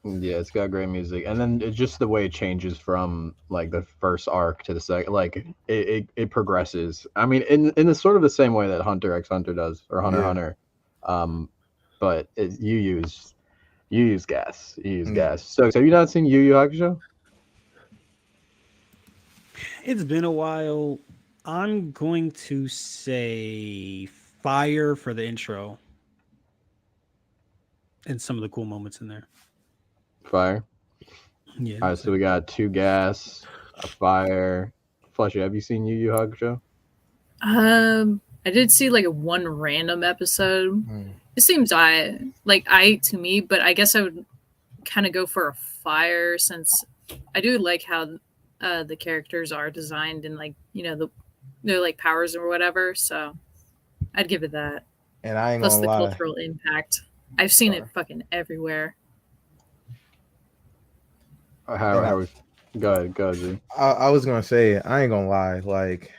Yeah, it's got great music, and then it's just the way it changes from like the first arc to the second. Like it progresses. I mean, in the sort of the same way that Hunter x Hunter does, or Hunter x Hunter. But you use gas. You use gas. So have you not seen Yu Yu Hakusho? It's been a while. I'm going to say fire for the intro and some of the cool moments in there. Fire. Yeah. All right, so we got 2 gas, a fire. Flushy, have you seen Yu Yu Hakusho? I did see like one random episode. It seems I to me, but I guess I would kind of go for a fire since I do like how the characters are designed and like their like powers or whatever. So I'd give it that. And I ain't Plus gonna the lie. cultural impact. I've seen it fucking everywhere. How we go ahead, Z. I was gonna say, I ain't gonna lie, like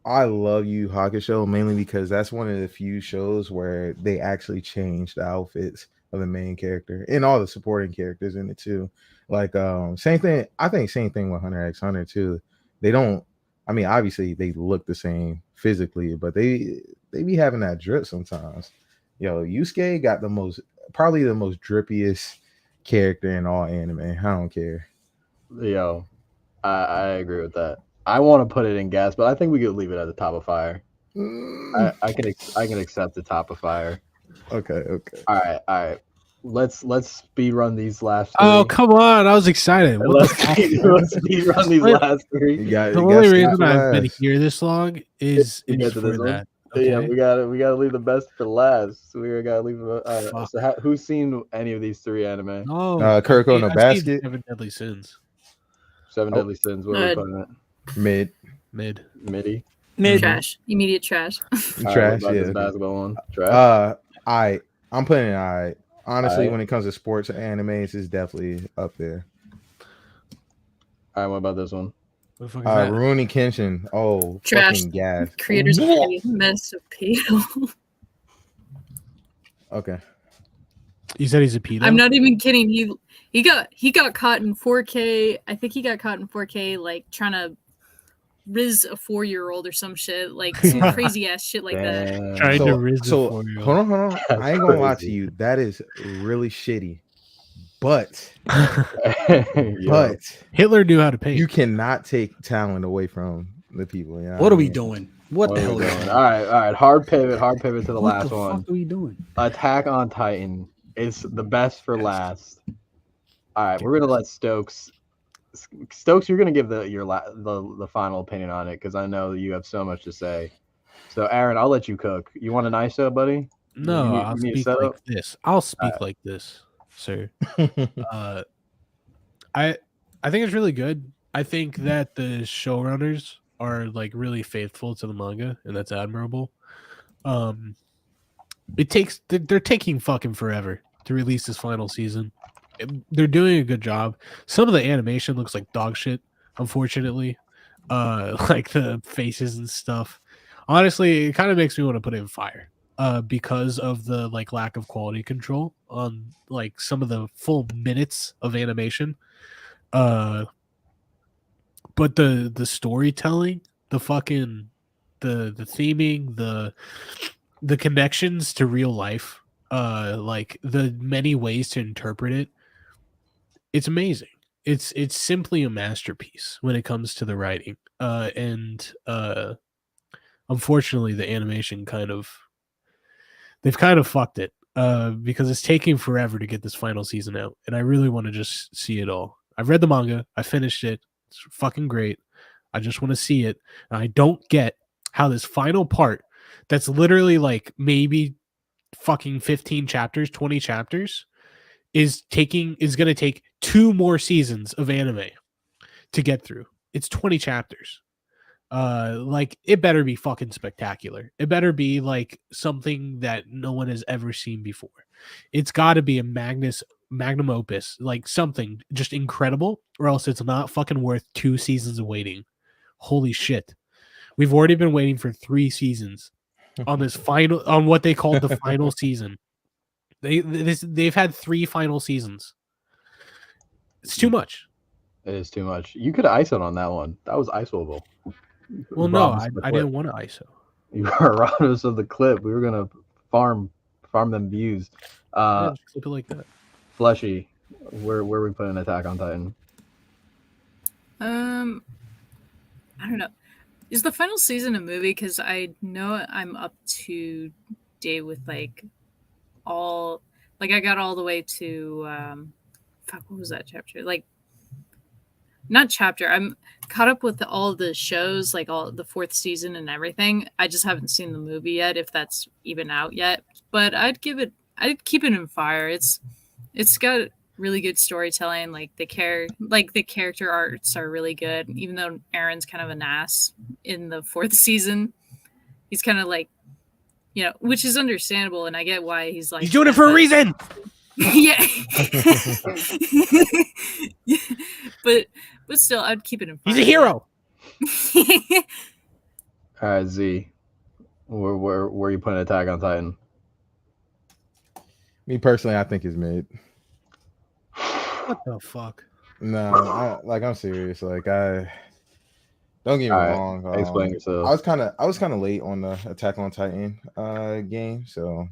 I love Yu Yu Hakusho mainly because that's one of the few shows where they actually changed the outfits of the main character and all the supporting characters in it too. Like same thing, I think same thing with Hunter x Hunter too. They don't, I mean, obviously they look the same physically, but they be having that drip sometimes. Yo, Yusuke got probably the most drippiest character in all anime. I don't care. Yo, I agree with that. I want to put it in gas, but I think we could leave it at the top of fire. I can accept the top of fire. Okay. All right. Let's speed run these last 3. Oh come on! I was excited. What Let's the fuck? speed run these last 3. The The only reason I've been here this long is You get it's to for this one? that. Yeah, Okay? we gotta leave the best for last. We gotta leave. Fuck. So who's seen any of these 3 anime? No, Kuroko in the I've seen basket, 7 Deadly Sins. 7 Deadly Sins. What are we putting it? mid, Midi. Mid. Trash. Immediate trash. All right, trash. what about Yeah. this basketball one. Trash. I'm putting it. Honestly, Alright. when it comes to sports animes, it's definitely up there. All right. What about this one? What the fuck is that? Rurouni Kenshin. Oh, Trash. fucking gas. Creators of a mess of pale. Okay. You said he's a pedo. I'm not even kidding. He got caught in 4K. I think he got caught in 4K, like trying to riz a 4-year-old or some shit, like some crazy ass shit like that. Damn. Trying to So, riz the so 4-year-old. hold on. That's I ain't gonna lie to crazy. you. That is really shitty. But Yo. Hitler knew how to paint. you cannot take talent away from the people. You know What I are we mean? doing? What the are hell we is doing? going All right. Hard pivot to the What last the one. fuck are we doing? Attack on Titan is the best for last. All right, we're gonna let Stokes. Stokes, you're gonna give the final opinion on it because I know you have so much to say. So, Aaron, I'll let you cook. You want an ISO, buddy? No, You need- I'll you need a speak setup? like this. I'll speak like this, sir. I think it's really good. I think that the showrunners are like really faithful to the manga, and that's admirable. They're taking fucking forever to release this final season. They're doing a good job. Some of the animation looks like dog shit, unfortunately, like the faces and stuff. Honestly, it kind of makes me want to put it in fire. Because of the like lack of quality control on like some of the full minutes of animation. But the storytelling, the fucking the theming, the connections to real life, like the many ways to interpret it, it's amazing. It's simply a masterpiece when it comes to the writing. And unfortunately the animation they've kind of fucked it. Because it's taking forever to get this final season out, and I really want to just see it all. I've read the manga, I finished it. It's fucking great. I just want to see it. And I don't get how this final part, that's literally like maybe fucking 15 chapters, 20 chapters, is going to take 2 more seasons of anime to get through. It's 20 chapters. Like it better be fucking spectacular. It better be like something that no one has ever seen before. It's got to be a magnum opus, like something just incredible, or else it's not fucking worth 2 seasons of waiting. Holy shit. We've already been waiting for 3 seasons on this final, on what they called the final season. They've had 3 final seasons. It's too much. It is too much. You could ISO on that one. That was ISOable. Well, no, I didn't want to ISO. You were robbing us of the clip. We were gonna farm them views. Yeah, just clip it like that. Fleshy, where we putting Attack on Titan? I don't know. Is the final season a movie? Because I know I'm up to date with like all, like I got all the way to fuck, what was that chapter? Like, not chapter. I'm caught up with all the shows, like all the 4th season and everything. I just haven't seen the movie yet, if that's even out yet. But I'd keep it in fire. It's got really good storytelling. Like the character arts are really good. Even though Aaron's kind of an ass in the 4th season, he's kind of like, you know, which is understandable, and I get why he's like, he's doing it for a reason. Yeah. but still, I'd keep it in fire. He's a hero. All right, Z, where are you putting Attack on Titan? Me personally, I think it's mid. What the fuck? No, I'm serious. Like don't get me wrong. Explain yourself. I was kind of late on the Attack on Titan game, so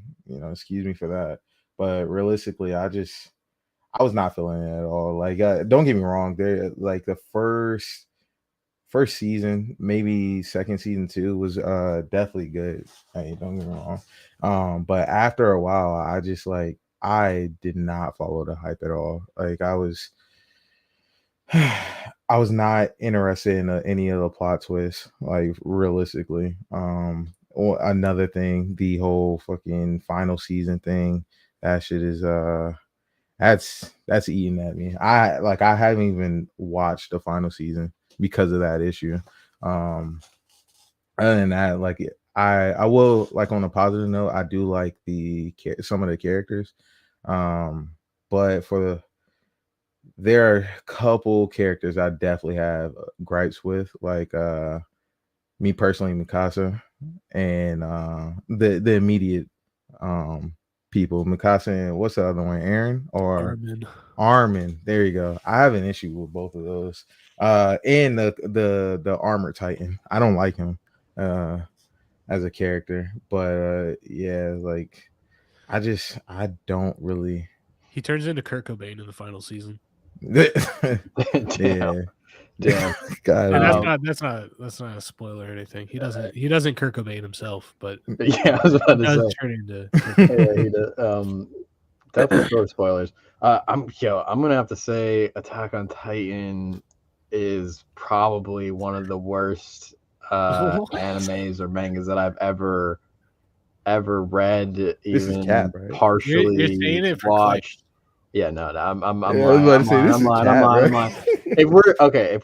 excuse me for that. But realistically, I was not feeling it at all. Like, don't get me wrong. There, like the first season, maybe second season too, was definitely good. Hey, don't get me wrong. But after a while, I did not follow the hype at all. Like I was not interested in any of the plot twists. Like realistically, or another thing, the whole fucking final season thing. That shit is that's eating at me. I haven't even watched the final season because of that issue. Other than that, like I will, like, on a positive note, I do like some of the characters. But there are a couple characters I definitely have gripes with, like me personally, Mikasa, and the immediate people. Mikasa and what's the other one? Aaron or Armin. There you go. I have an issue with both of those. And the Armor Titan. I don't like him as a character, but yeah, like I don't really. He turns into Kurt Cobain in the final season. Damn. God, that's that's not a spoiler or anything. He doesn't Kurt Cobain himself, but yeah, I was about to say. Turn into Yeah, he does. Definitely short spoilers. I'm gonna have to say Attack on Titan is probably one of the worst animes or mangas that I've ever read, even right? partially You're saying it for watched. Yeah, no, I'm lying. I'm lying. If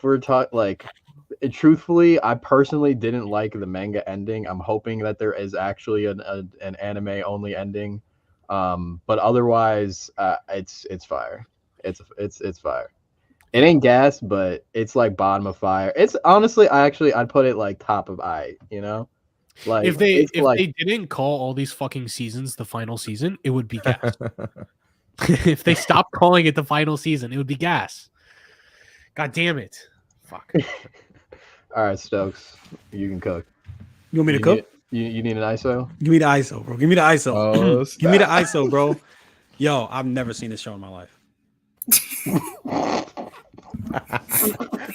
we're talking like, truthfully, I personally didn't like the manga ending. I'm hoping that there is actually an anime only ending, but otherwise, it's fire. It's fire. It ain't gas, but it's like bottom of fire. It's honestly, I'd put it like top of eye. You know, like If they it's like they didn't call all these fucking seasons the final season, it would be gas. If they stopped calling it the final season, it would be gas. God damn it! Fuck. all right, Stokes, you can cook. You want me to cook? You need an ISO? Give me the ISO, bro. Give me the ISO. Oh, Give me the snap. ISO, bro. Yo, I've never seen this show in my life.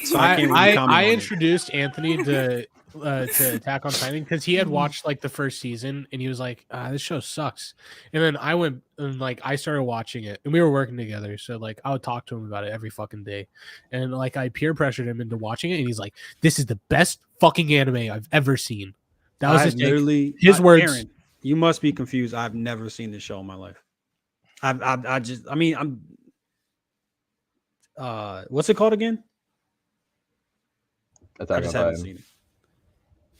So I can't really comment on I it. introduced Anthony to Attack on Titan because he had watched like the first season and he was like, "This show sucks." And then I went and like I started watching it and we were working together, so like I would talk to him about it every fucking day, and like I peer pressured him into watching it, and he's like, "This is the best fucking anime I've ever seen." That was his words. Aaron, you must be confused. I've never seen this show in my life. What's it called again? I Attack on just haven't Titan. seen it.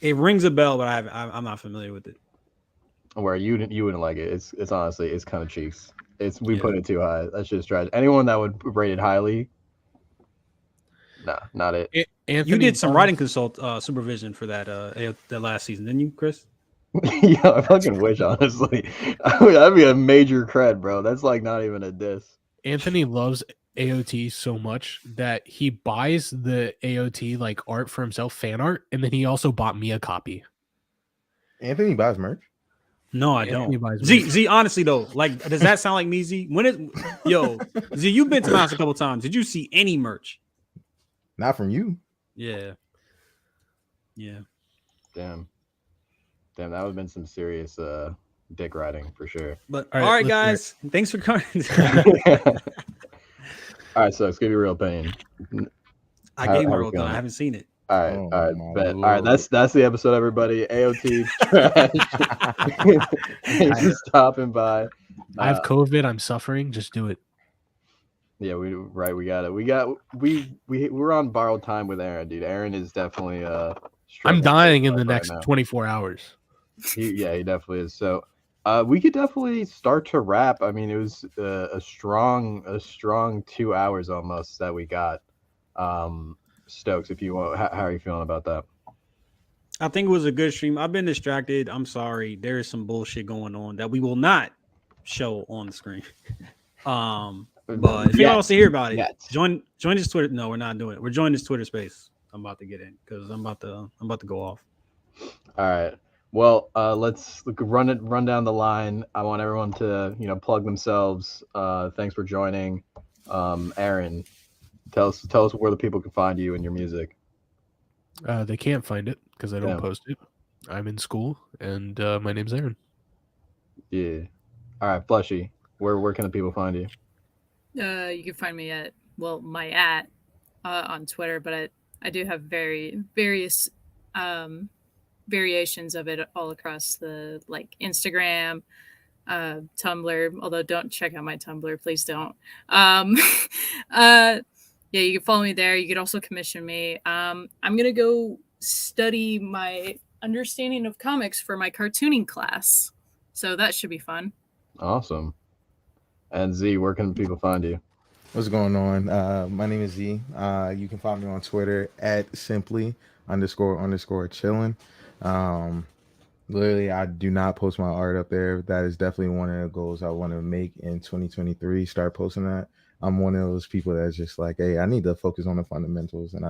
It rings a bell, but I'm not familiar with it. Where you wouldn't like it. It's honestly it's kind of cheeks. We Yeah. put it too high. That's just trash. Anyone that would rate it highly, nah, not it. Anthony You did some Barnes- writing supervision for that last season, didn't you, Chris? Yeah, I fucking wish, honestly. That'd be a major cred, bro. That's like not even a diss. Anthony loves AOT so much that he buys the AOT like art for himself, fan art, and then he also bought me a copy. Anthony buys merch. No, I Anthony don't. buys Z, merch. Z, honestly though, like, does that sound like me, Z? Yo, Z, you've been to my house a couple times. Did you see any merch? Not from you. Yeah. Damn, that would have been some serious dick riding for sure. But All all right, right, guys, thanks for coming. All right, so let's give you a real pain. I How- gave how my we roll done. feeling? I haven't seen it. All right, Oh, all right, my bet. All right, Lord. that's the episode, everybody. AOT trash. Thanks for stopping by. I have COVID. I'm suffering. Just do it. Yeah, we got it. We're on borrowed time with Aaron, dude. Aaron is definitely I'm struggling dying with in the life right next now. 24 hours. He definitely is. So, we could definitely start to wrap. I mean, it was a strong 2 hours almost that we got. Stokes, if you want, how are you feeling about that? I think it was a good stream. I've been distracted. I'm sorry. There is some bullshit going on that we will not show on the screen. But if you wants to hear about it, join this Twitter. No, we're not doing it. We're joining this Twitter space. I'm about to get in because I'm about to go off. All right. Well, let's run down the line. I want everyone to plug themselves. Thanks for joining. Aaron, tell us where the people can find you and your music. They can't find it because I don't Yeah. post it. I'm in school, and my name's Aaron. Yeah. All right, Flushy. Where can the people find you? You can find me at on Twitter, but I do have various variations of it all across the like Instagram, Tumblr. Although don't check out my Tumblr, please don't. Yeah, you can follow me there. You could also commission me. I'm gonna go study my understanding of comics for my cartooning class, so that should be fun. Awesome. And Z, where can people find you? What's going on? My name is Z. You can find me on Twitter at simply__chillin'. Literally, I do not post my art up there. That is definitely one of the goals I want to make in 2023. Start posting that. I'm one of those people that's just like, hey, I need to focus on the fundamentals, and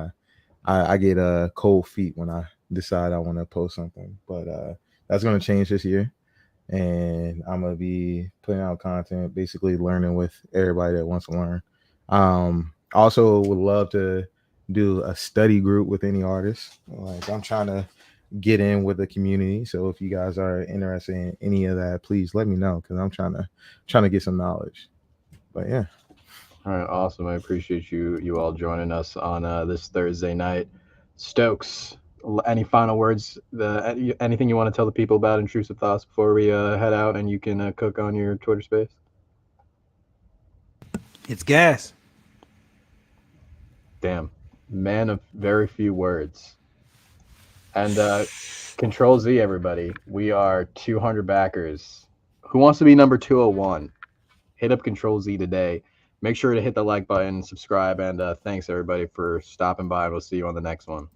I get cold feet when I decide I want to post something. But that's going to change this year, and I'm gonna be putting out content, basically learning with everybody that wants to learn. Also would love to do a study group with any artists. Like, I'm trying to get in with the community, so if you guys are interested in any of that, please let me know, because I'm trying to get some knowledge. But yeah. All right, awesome. I appreciate you all joining us on this Thursday night. Stokes, any final words? Anything you want to tell the people about Intrusive Thoughts before we head out and you can cook on your Twitter space? It's gas. Damn, man of very few words. And Control Z, everybody. We are 200 backers. Who wants to be number 201? Hit up Control Z today. Make sure to hit the like button, subscribe, and thanks everybody for stopping by. We'll see you on the next one.